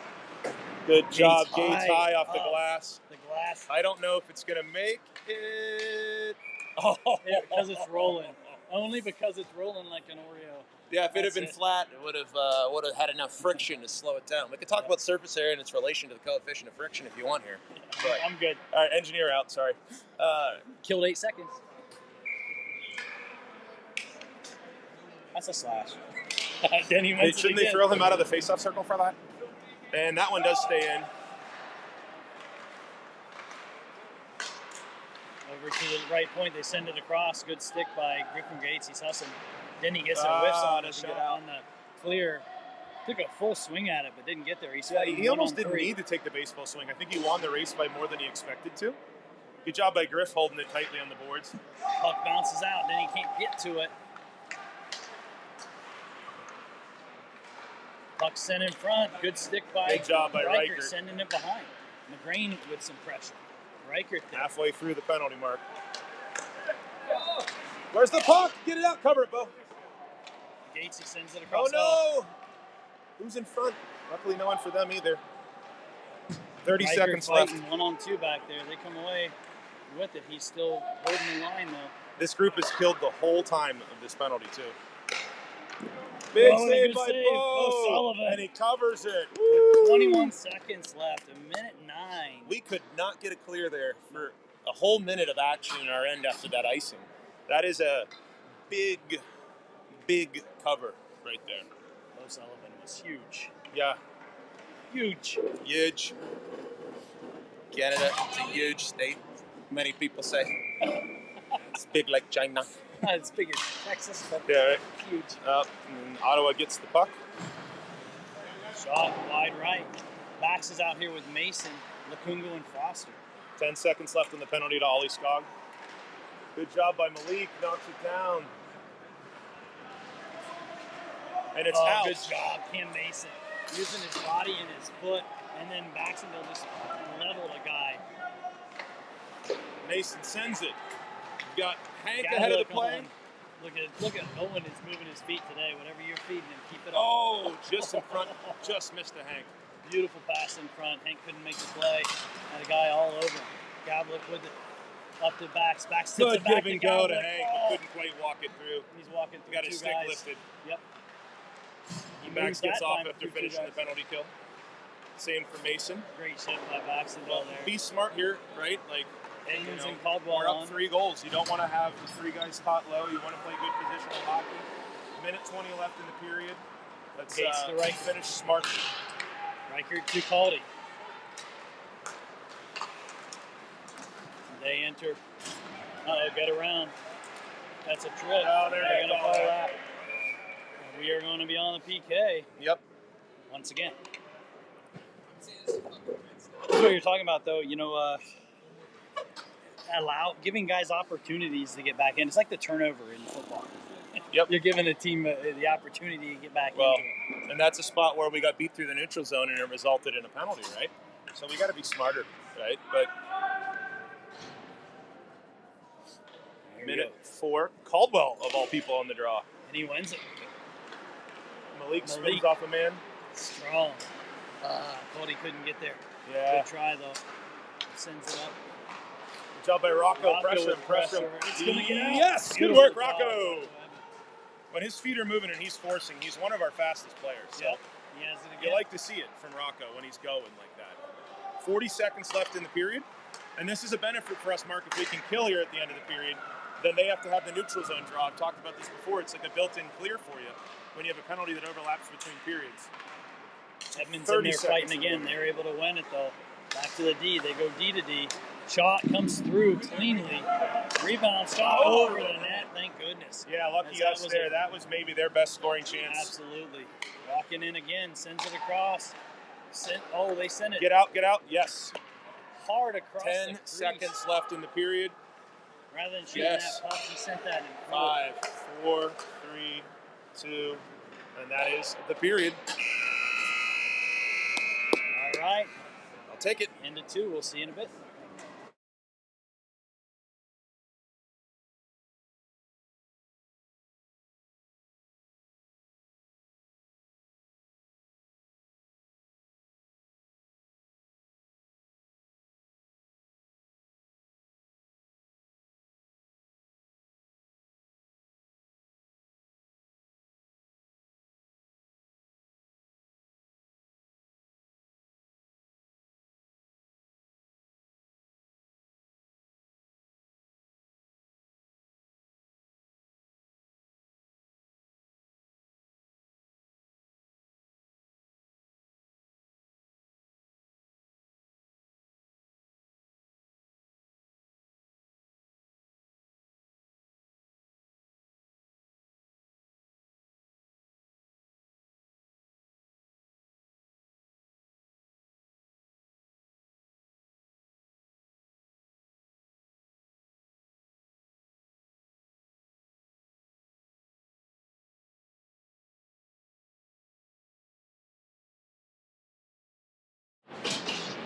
Good job. Gates Gates high off the up. glass. The glass. I don't know if it's going to make it. Oh, because it's rolling. Only because it's rolling like an Oreo. Yeah, if it had That's been it. flat, it would have had enough friction to slow it down. We could talk about surface area and its relation to the coefficient of friction if you want here. But, I'm good. all right, engineer out. Sorry. Killed 8 seconds. That's a slash. Denny wins it Shouldn't they again. throw him out of the face-off circle for that? And that one does stay in. Over to the right point, they send it across. Good stick by Griffin Gates. He's hustling. Then he gets a whiffs on a doesn't shot get out. on the clear. Took a full swing at it, but didn't get there. He's Yeah, fighting he almost 1-on-3. didn't need to take the baseball swing. I think he won the race by more than he expected to. Good job by Griff holding it tightly on the boards. Puck bounces out, then he can't get to it. Puck sent in front. Good stick by Good job by Riker. sending it behind. McGrain with some pressure. Riker there. Halfway through the penalty mark. Where's the puck? Get it out. Cover it, Bo. Gates, he sends it Oh, across. no. Who's in front? Luckily, no one for them either. 30 Riker seconds left. fighting 1-on-2 back there. They come away with it. He's still holding the line, though. This group has killed the whole time of this penalty, too. Big Oh, and a save good by save. Bo. Bo Sullivan. And he covers it. With Woo. 21 seconds left, 1:09. We could not get a clear there for a whole minute of action in our end after that icing. That is a big, big cover right there. Bo Sullivan was huge. Yeah, Huge. huge. Canada, it's a huge state, many people say. It's big like China. Not as big as Texas, but Yeah, right. huge. And Ottawa gets the puck. Shot wide right. Bax is out here with Mason, Lukungu, and Foster. 10 seconds left on the penalty to Ollie Skog. Good job by Malik, knocks it down. And it's out. Good job, Cam Mason. Using his body and his foot, and then Baxendale just leveled a guy. Mason sends it. You got Hank Gotta ahead of the look play. on. Look at Owen is moving his feet today. Whatever you're feeding him, keep it up. Oh, just in front. Just missed the Hank. Beautiful pass in front. Hank couldn't make the play. Had a guy all over him. Gavlik with it. Up to backs sits Good it back give and go to Hank. Hank, but couldn't quite walk it through. He's walking through Got his two stick guys. lifted. Yep. He Max moves gets that off time after through two finishing the guys. penalty kill. Same for Mason. Great shift by Baxton Well, there. be smart here, right? Like, Edmonds and Caldwell we're up on. 3 goals. You don't want to have the 3 guys caught low. You want to play good positional hockey. Minute 20 left in the period. Let's finish smart. Reichert to Caldy. They enter. Get around. That's a trip. Oh, they're going to call that. We are going to be on the PK. Yep. Once again. That's what you're talking about, though. You know, giving guys opportunities to get back in. It's like the turnover in football. Yep. You're giving a team the opportunity to get back into it. And that's a spot where we got beat through the neutral zone and it resulted in a penalty, right? So we got to be smarter, right? But minute 4, Caldwell of all people on the draw, and he wins it. Malik spins off a man. Strong. Cody couldn't get there. Yeah. Good try though. Sends it up. Good job by Rocco. Pressure him. It's gonna get out. Yes, good work, Rocco. When his feet are moving and he's forcing, he's one of our fastest players. So yep. He has it again. You like to see it from Rocco when he's going like that. 40 seconds left in the period. And this is a benefit for us, Mark. If we can kill here at the end of the period, then they have to have the neutral zone draw. I've talked about this before. It's like a built-in clear for you when you have a penalty that overlaps between periods. Edmonds in there fighting again. They're able to win it, though. Back to the D. They go D to D. Shot comes through cleanly. Rebound shot over the net. Thank goodness. Yeah, lucky us there. That was maybe their best scoring chance. Absolutely. Walking in again. Sends it across. They sent it. Get out. Yes. Hard across 10 seconds left in the period. Rather than shooting that puck, he sent that in. 5, 4, 3, 2, and that is the period. All right. I'll take it. Into 2. We'll see you in a bit.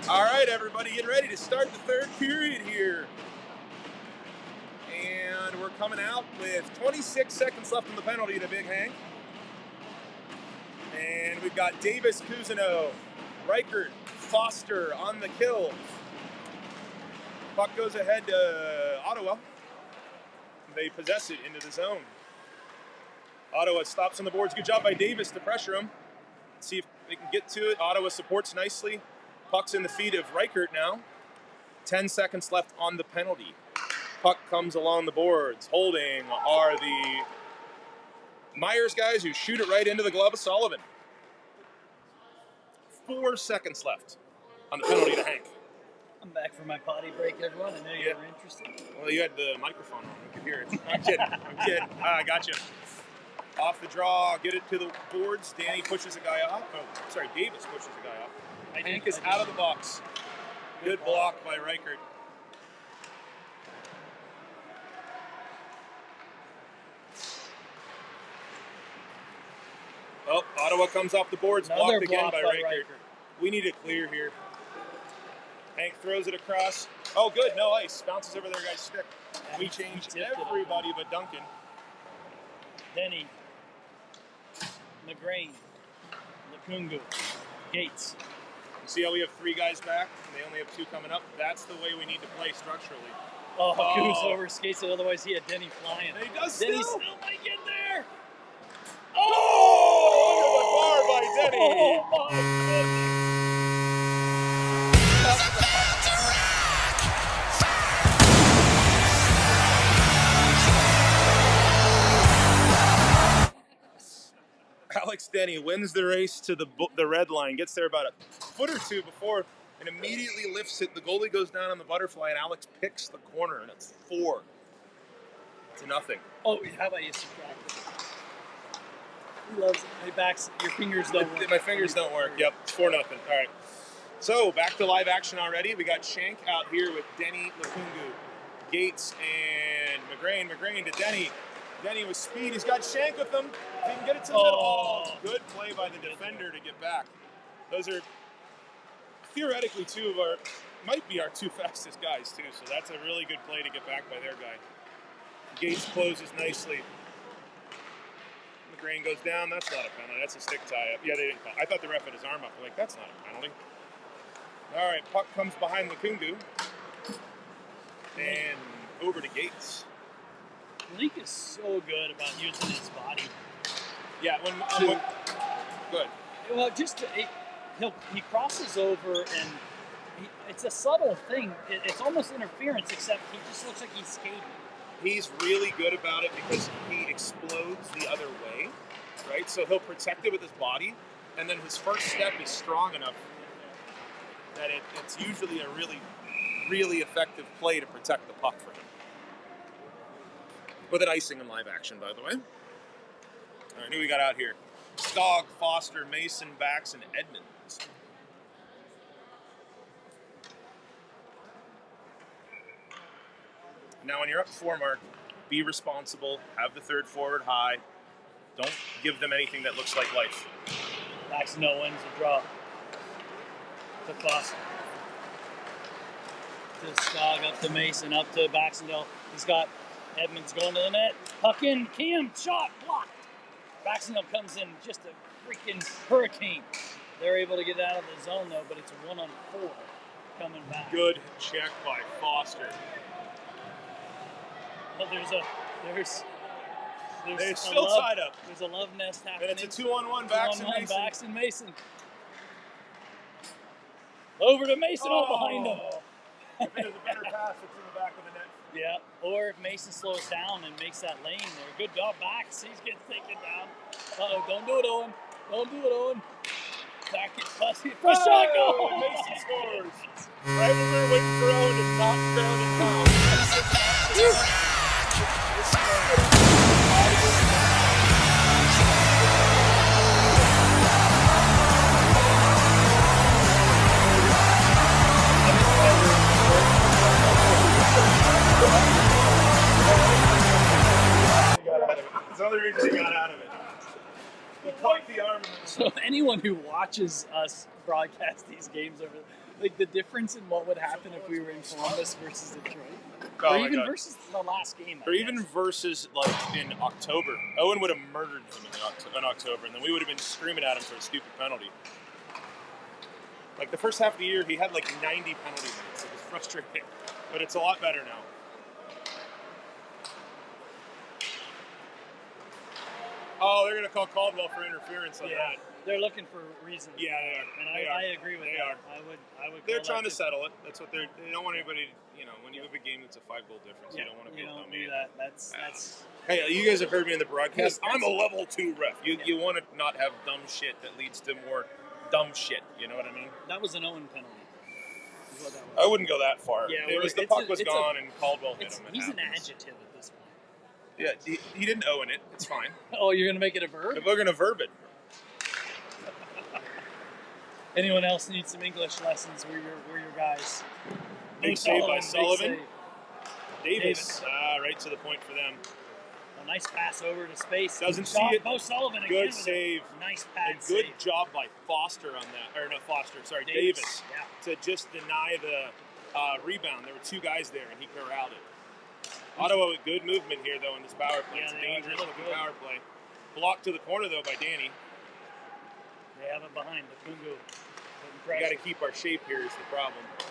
All right, everybody, get ready to start the third period here. And we're coming out with 26 seconds left in the penalty to Big Hank. And we've got Davis, Cousineau, Reichert, Foster on the kill. Puck goes ahead to Ottawa. They possess it into the zone. Ottawa stops on the boards. Good job by Davis to pressure him. See if they can get to it. Ottawa supports nicely. Puck's in the feet of Reichert now. 10 seconds left on the penalty. Puck comes along the boards. Holding are the Myers guys who shoot it right into the glove of Sullivan. 4 seconds left on the penalty to Hank. I'm back for my potty break, everyone. I know you were interested. Well, you had the microphone on. You could hear it. I'm kidding. I got you. Off the draw, get it to the boards. Danny pushes a guy off. Davis pushes a guy off. Hank is out of the box. Good block by Reichert. Oh, Ottawa comes off the boards. Blocked again by Reichert. We need a clear here. Hank throws it across. Oh, good. No ice. Bounces over their guy's stick. We change everybody but Duncan. Denny. McGrain. Lakungu. Gates. See how we have 3 guys back, and they only have 2 coming up? That's the way we need to play structurally. Oh, Goose over skates it, otherwise he had Denny flying. And he does Denny still might get there. Oh! Under the bar by Denny. Oh, my goodness. Alex Denny wins the race to the red line, gets there about a foot or 2 before, and immediately lifts it. The goalie goes down on the butterfly, and Alex picks the corner, and it's 4-0. Oh, how about you subtract? He loves it. He backs. Your fingers don't work. My fingers don't work. Yep, it's 4-0. All right. So back to live action already. We got Shank out here with Denny, Lakungu, Gates, and McGrain. McGrain to Denny. Denny with speed. He's got Shank with him. He can get it to the middle. Oh, good play by the defender to get back. Those are theoretically might be our 2 fastest guys too. So that's a really good play to get back by their guy. Gates closes nicely. McGrain goes down. That's not a penalty. That's a stick tie up. Yeah, they didn't. I thought the ref had his arm up. I'm like, that's not a penalty. All right, puck comes behind Lakungu. And over to Gates. Malik is so good about using his body. Yeah, good. Well, he crosses over and it's a subtle thing. It's almost interference, except he just looks like he's skating. He's really good about it because he explodes the other way, right? So he'll protect it with his body, and then his first step is strong enough that it's usually a really, really effective play to protect the puck for him. With an icing in live action, by the way. All right, who we got out here? Stogg, Foster, Mason, Bax, and Edmonds. Now, when you're up 4, Mark, be responsible. Have the third forward high. Don't give them anything that looks like life. Baxendale wins the draw. To Foster. To Stogg, up to Mason, up to Baxendale. He's got Edmonds going to the net. Puck in, Cam, shot, blocked. Baxendale comes in just a freaking hurricane. They're able to get out of the zone, though, but it's a 1-on-4 coming back. Good check by Foster. Well, They're still tied up. There's a love nest happening. And it's a 2-on-1, Bax and Mason. Over to Mason, behind him. If it is a better pass, it's in the back of the net. Yeah, or if Mason slows down and makes that lane there. Good job, Bax. He's getting taken down. Uh-oh, don't do it, Owen. Don't do it, Owen. Back it, first shot, go! Mason scores. Right when we were waiting for Owen to knock down and down. That's the only reason he got out of it. He caught the arm. So anyone who watches us broadcast these games over, like the difference in what would happen if we were in Columbus versus Detroit, or even versus the last game, or even versus like in October, Owen would have murdered him in October, and then we would have been screaming at him for a stupid penalty. Like the first half of the year, he had like 90 penalty minutes. It was frustrating, but it's a lot better now. Oh, they're going to call Caldwell for interference on that. They're looking for reasons. Yeah, they are. And I agree with that. I would. They're trying to settle it. That's what they don't want anybody. When you have a game that's a 5-goal difference, you don't want to be do that. That's. Hey, you guys have heard me in the broadcast. I'm a level 2 ref. You want to not have dumb shit that leads to more dumb shit. You know what I mean? That was an Owen penalty. I wouldn't go that far. Yeah, the puck was gone and Caldwell hit him. He's an adjective at this point. Yeah, he didn't own it. It's fine. Oh, you're going to make it a verb? We're going to verb it. Anyone else needs some English lessons? We're your guys. Big save by Sullivan. Save. Davis, right to the point for them. A nice pass over to space. Doesn't see it. Bo Sullivan again. Good save. Nice pad save. Good job by Foster on that. Or not Foster, sorry, Davis. Yeah. To just deny the rebound. There were 2 guys there, and he corralled it. Ottawa with good movement here, though, in this power play. It's a dangerous looking power play. Blocked to the corner, though, by Danny. They have it behind the Kungu. Couldn't We got to keep our shape here is the problem. Yeah.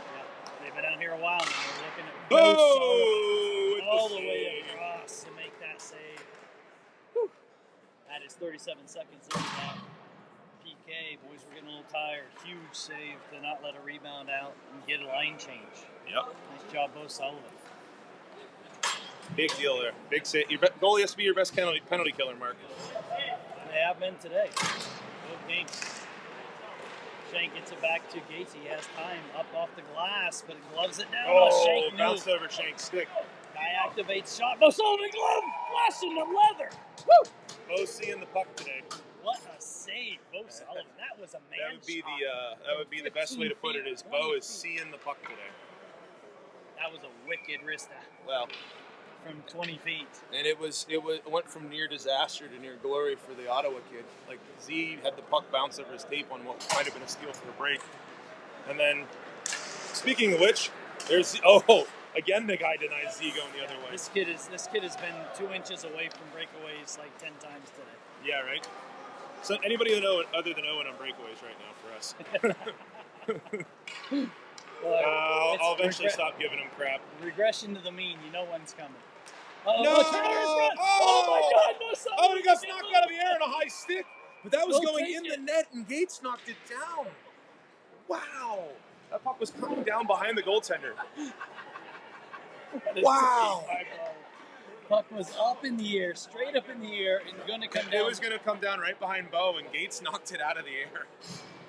They've been out here a while now. We're looking at all the way across to make that save. Whew. That is 37 seconds into that PK. Boys were getting a little tired. Huge save to not let a rebound out and get a line change. Yep. Nice job, Bo Sullivan. Big deal there. Big save. Your goalie has to be your best penalty killer, Mark. They have been today. Both games. Shank gets it back to Gates. He has time up off the glass, but it gloves it down. Shank bounced over Shank's stick. Guy activates shot. Bo Sullivan glove flashing the leather. Woo! Bo's seeing the puck today. What a save, Bo Sullivan. That was a man That would be the best way to put it. Is Bo is seeing the puck today. That was a wicked wrist Well, from 20 feet. and it went from near disaster to near glory for the Ottawa kid. Like Z had the puck bounce over his tape on what might have been a steal for a break. And then, speaking of which, there's again the guy denies Z going the other way. This kid has been 2 inches away from breakaways like 10 times today. Yeah, right. So anybody other than Owen on breakaways right now for us. I'll eventually stop giving him crap. Regression to the mean. You know when's coming. No! Oh my God! No, Oh, he got knocked out of the air on a high stick, but that was going in the it. net, and Gates knocked it down. Wow! That puck was coming down behind the goaltender. Wow! Puck was up in the air, straight up in the air, and going to come down. It was going to come down right behind Bo, and Gates knocked it out of the air.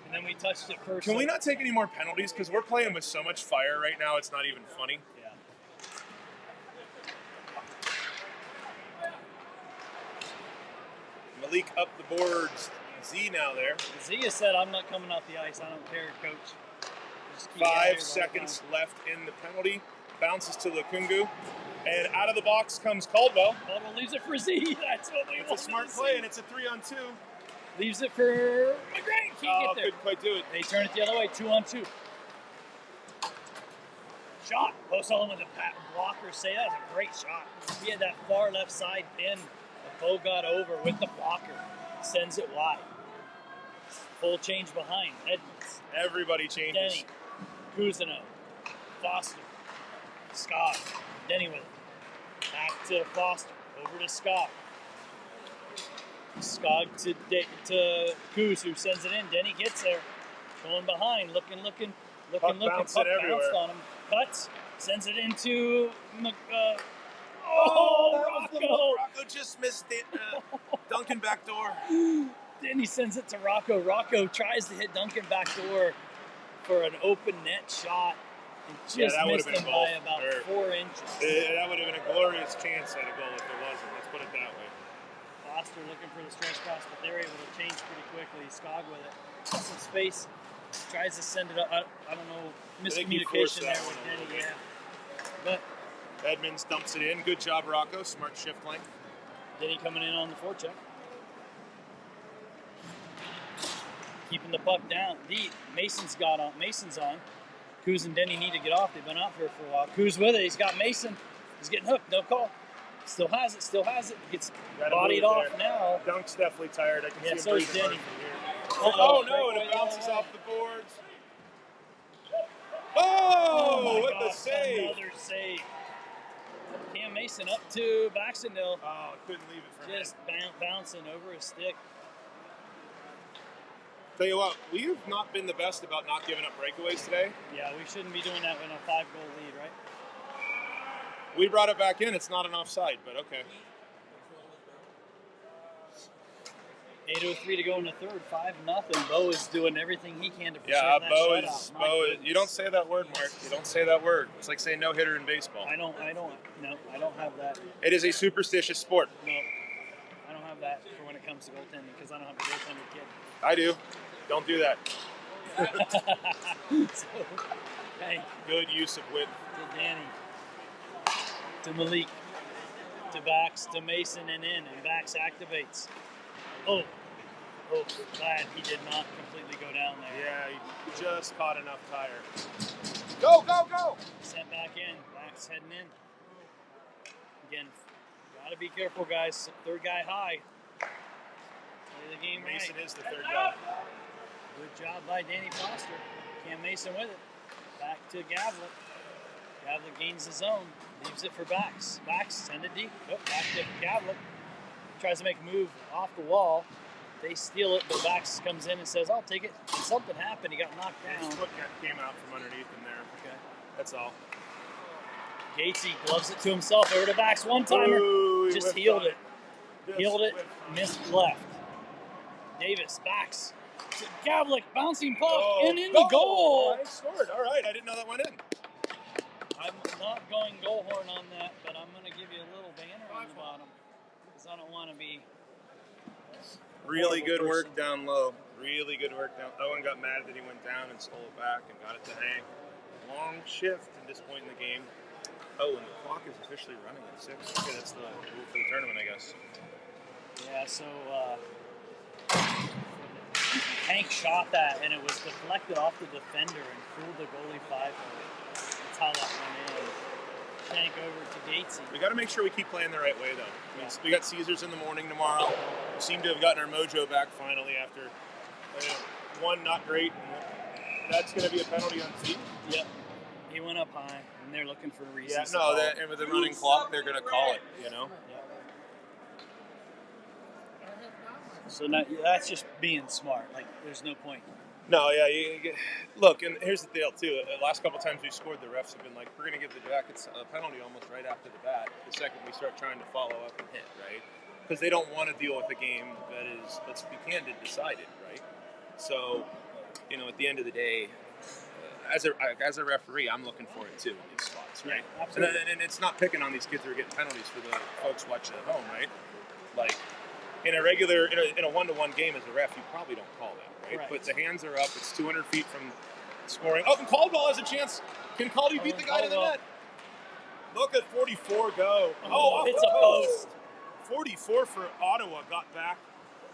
And then we touched it first. Can we not take any more penalties? Because we're playing with so much fire right now, it's not even funny. Yeah. Malik up the boards. Z now there. Z has said, I'm not coming off the ice. I don't care, coach. Just keep 5 seconds left in the penalty. Bounces to Lukungu. And out of the box comes Caldwell. Caldwell leaves it for Z. That's what we want. It's a smart play, and it's a 3-on-2. Leaves it for McGrain. Can't get there. Couldn't quite do it. They turn it the other way, 2-on-2. Shot. Bo Sullivan with a blocker save. That was a great shot. He had that far left side pin. Bo got over with the blocker. Sends it wide. Full change behind. Edmonds. Everybody changes. Denny. Cousineau. Foster. Scott. Denny with it. Back to Foster. Over to Scott. Scott to Coos, who sends it in. Denny gets there. Going behind. Looking. Puck bounced on him. Cuts. Sends it into Rocco. Rocco just missed it. Duncan backdoor. Then he sends it to Rocco. Rocco tries to hit Duncan backdoor for an open net shot. And just missed him by about 4 inches. That would have been a glorious chance at a goal if it wasn't. Let's put it that way. Foster looking for the stretch pass, but they're able to change pretty quickly. Skog with it. Got some space. Tries to send it up. I don't know. Miscommunication there with Denny. Yeah. But Edmonds dumps it in. Good job, Rocco. Smart shift length. Denny coming in on the forecheck. Keeping the puck down. Mason's on. Coos and Denny need to get off. They've been out here for a while. Coos with it. He's got Mason. He's getting hooked. No call. Still has it. Gets bodied off now. Dunk's definitely tired. I can see him so is breathing Denny. hard from here. And it bounces off the boards. Oh, what the save. Another save. Cam Mason up to Baxendale. Oh, couldn't leave it for him. Just bouncing over his stick. Tell you what, we have not been the best about not giving up breakaways today. Yeah, we shouldn't be doing that in a 5-goal lead, right? We brought it back in. It's not an offside, but okay. 8:03 to go in the third. 5-0. Bo is doing everything he can to preserve that Bo shutout. is. Bo is. You don't say that word, Mark. You don't say that word. It's like saying no hitter in baseball. I don't have that. It is a superstitious sport. No, I don't have that for when it comes to goaltending because I don't have a goaltender kid. I do. Don't do that. So, hey, good use of wit. to Danny, to Malik, to Bax, to Mason, and Bax activates. Oh, glad he did not completely go down there. Yeah, he just caught enough tire. Go! Sent back in. Bax heading in. Again, gotta be careful, guys. Third guy high. Play the game Mason right. is the third guy. Good job by Danny Foster. Cam Mason with it. Back to Gavlet. Gavlet gains his own. Leaves it for Bax. Bax send it deep. Oh, back to Gavlet. Tries to make a move off the wall. They steal it, but Bax comes in and says, I'll take it. And something happened. He got knocked down. His foot came out from underneath him there. Okay. That's all. Gatesy gloves it to himself. Over to Bax. One-timer. Just healed it. Healed it. Missed left. Davis. Bax. Gavlik. Bouncing puck. And in the goal. I scored. All right. I didn't know that went in. I'm not going goal horn on that, but I'm going to give you a little banner on the bottom. Because I don't want to be... Really good work down low. Really good work down. Owen got mad that he went down and stole it back and got it to Hank. Long shift at this point in the game. Oh, and the clock is officially running at 6. Okay, that's the rule for the tournament, I guess. Yeah, so Hank shot that, and it was deflected off the defender and fooled the goalie 5-0. That's how that went in. Hank over to Gatesy. We got to make sure we keep playing the right way, though. I mean, we got Caesars in the morning tomorrow. We seem to have gotten our mojo back finally after one not great. And that's going to be a penalty on Z. Yep. He went up high, and they're looking for a reason. Yeah, no, and with the running clock, they're going to call it, you know? Yep. So now, that's just being smart. Like, there's no point. No, yeah. Look, and here's the deal, too. The last couple times we scored, the refs have been like, we're going to give the Jackets a penalty almost right after the bat, the second we start trying to follow up and hit, right? Because they don't want to deal with a game that is, let's be candid, decided, right? So, at the end of the day, as a referee, I'm looking for it, too, in these spots, right? Yeah, absolutely. And it's not picking on these kids who are getting penalties for the folks watching at home, right? Like, in a one-to-one game as a ref, you probably don't call that, right? But the hands are up. It's 200 feet from scoring. Oh, and Caldwell has a chance. Can Caldy beat the guy to the net? Look at 44 go. Oh, it's a post. 44 for Ottawa got back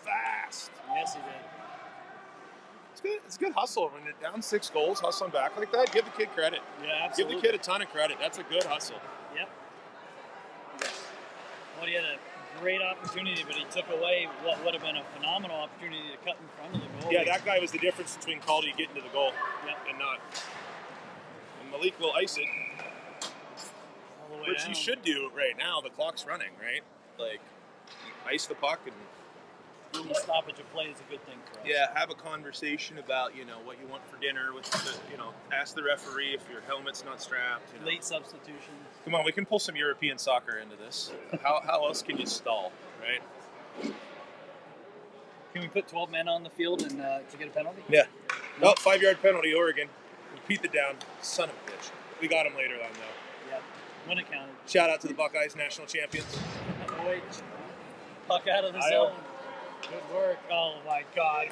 fast. Yes, he did. It's good. It's a good hustle. When you're down 6 goals, hustling back like that, give the kid credit. Yeah, absolutely. Give the kid a ton of credit. That's a good hustle. Yep. Well, he had a great opportunity, but he took away what would have been a phenomenal opportunity to cut in front of the goal. Yeah, that guy was the difference between Caldy getting to the goal and not. And Malik will ice it, all the way which down. he should do right now. The clock's running, right? Like, ice the puck and Any stoppage of play is a good thing for us. yeah, have a conversation about what you want for dinner. With ask the referee if your helmet's not strapped. Late substitutions. Come on, we can pull some European soccer into this. How else can you stall, right? Can we put 12 men on the field and to get a penalty? Yeah. No, 5-yard penalty, Oregon. Repeat the down. Son of a bitch. We got him later on, though. Yep. When it counted. Shout out to the Buckeyes, national champions. Wait. Puck out of the zone. Good work. Oh, my God.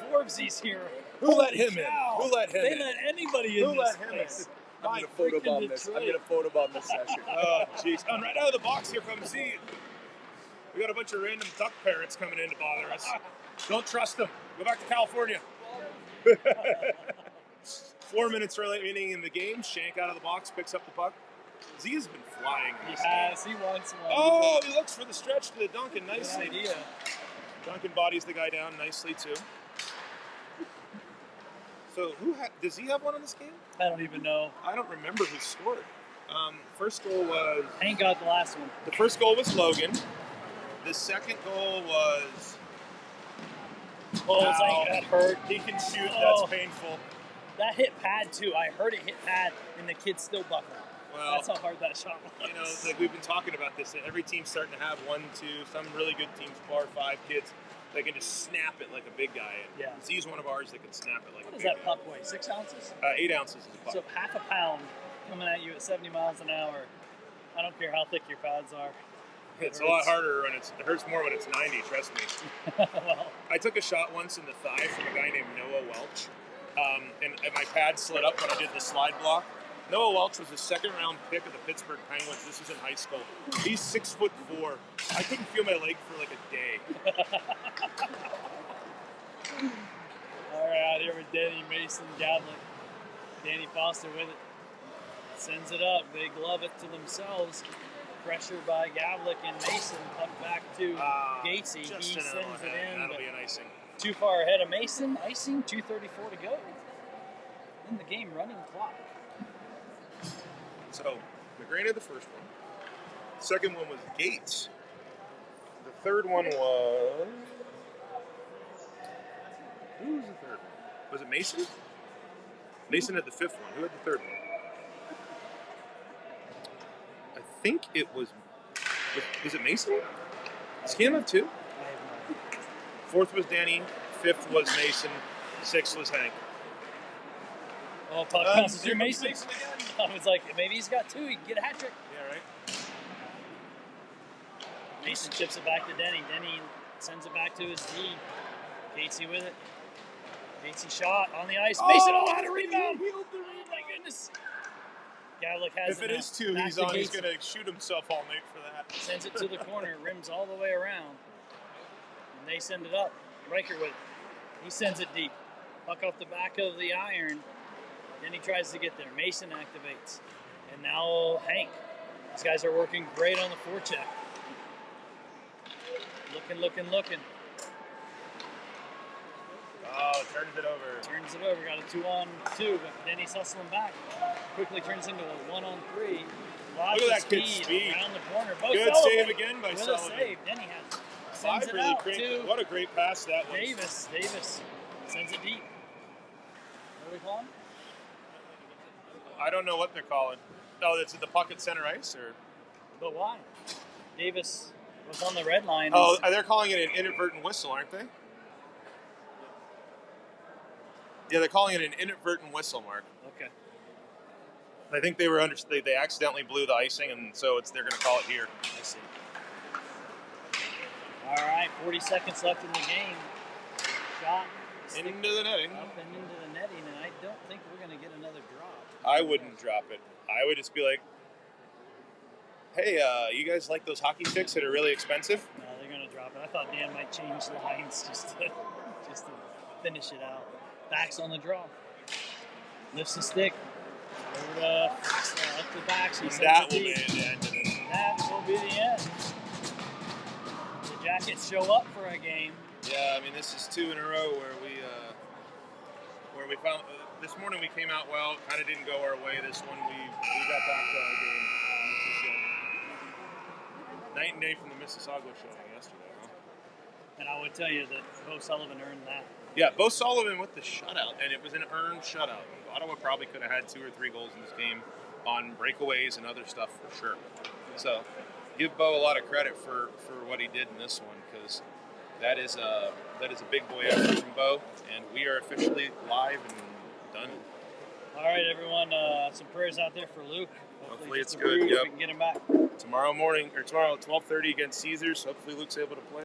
Forbesy's here. Who let him in? Cow. Who let him they in? let anybody in Who this let him place. in? I'm going to photobomb this. I'm going to photobomb this session. Oh, jeez. And right out of the box here comes Z. We got a bunch of random duck parents coming in to bother us. Don't trust them. Go back to California. 4 minutes remaining in the game. Shank out of the box, picks up the puck. Z has been flying. Yes, he wants one. Oh, he looks for the stretch to the Duncan nicely. Good idea. Duncan bodies the guy down nicely, too. So, does he have one in this game? I don't even know. I don't remember who scored. First goal was... Hank got the last one. The first goal was Logan. The second goal was... Hank got hurt. He can shoot. Oh. That's painful. That hit pad, too. I heard it hit pad, and the kid still buckled. Well, that's how hard that shot was. Like we've been talking about this. Every team's starting to have 1, 2, some really good teams, 4 or 5 kids. They can just snap it like a big guy. And Z's one of ours that can snap it like a big guy. What does that puck weigh? 6 ounces? 8 ounces is a puck. So half a pound coming at you at 70 miles an hour. I don't care how thick your pads are. It's a lot harder when it hurts more when it's 90, trust me. Well, I took a shot once in the thigh from a guy named Noah Welch. And my pad slid up when I did the slide block. Noah Welch was a 2nd-round pick of the Pittsburgh Penguins. This was in high school. He's 6'4". I couldn't feel my leg for like a day. All right, out here with Danny Mason, Gavlik. Danny Foster with it. Sends it up. They glove it to themselves. pressure by Gavlik and Mason. Puck back to Gatesy. He sends it in. That'll be an icing. Too far ahead of Mason. Icing, 2:34 to go. In the game, running clock. So, McGrady the first one. Second one was Gates. The third one was... Who was the third one? Was it Mason? Mason had the fifth one. Who had the third one? I think it was it Mason? Does Cam have two? I have no idea. Fourth was Danny. Fifth was Mason. Sixth was Hank. Oh, puck bounces through Mason. I was like, maybe he's got two. He can get a hat trick. Yeah, right. Mason chips it back to Denny. Denny sends it back to his D. Gatesy with it. Gatesy shot on the ice. Mason, had a rebound. Oh my goodness. Gavlik has If it is two, he's going to shoot himself all night for that. Sends it to the corner, rims all the way around. And they send it up. Riker with it. He sends it deep. Puck off the back of the iron. Then he tries to get there. Mason activates. And now Hank. These guys are working great on the forecheck. Looking. Oh, turns it over. Got a 2-on-2, but then he's hustling back. Quickly turns into a 1-on-3. Lots Look at of that kid's speed. around the corner. Good save again by Sullivan. With a save. Then he sends it out to what a great pass that was. Davis sends it deep. What are we calling? I don't know what they're calling. No, it's at the puck at center ice, or? But why? Davis was on the red line. Oh, they're calling it an inadvertent whistle, aren't they? Yeah, they're calling it an inadvertent whistle, Mark. Okay. I think they were they accidentally blew the icing, and so they're going to call it here. I see. All right, 40 seconds left in the game. Shot. Into the netting. Up and into the netting, and I don't think we're going to get another drop. I wouldn't drop it. I would just be like, hey, you guys like those hockey sticks that are really expensive? No, they're going to drop it. I thought Dan might change lines just to finish it out. Backs on the draw. Lifts the stick. Over to up the backs. That will be the end of it. That will be the end. The Jackets show up for a game. Yeah, I mean, this is two in a row where we found this morning we came out well. Kind of didn't go our way. This one we got back to our game. Night and day from the Mississauga showing yesterday. Huh? And I would tell you that Bo Sullivan earned that. Yeah, Bo Sullivan with the shutout, and it was an earned shutout. Ottawa probably could have had 2 or 3 goals in this game on breakaways and other stuff for sure. So give Bo a lot of credit for what he did in this one, because that is a big boy effort from Bo, and we are officially live and done. All right, everyone. Some prayers out there for Luke. Hopefully it's good. Yep. We can get him back Tomorrow morning, or tomorrow, 12:30 against Caesars. Hopefully Luke's able to play.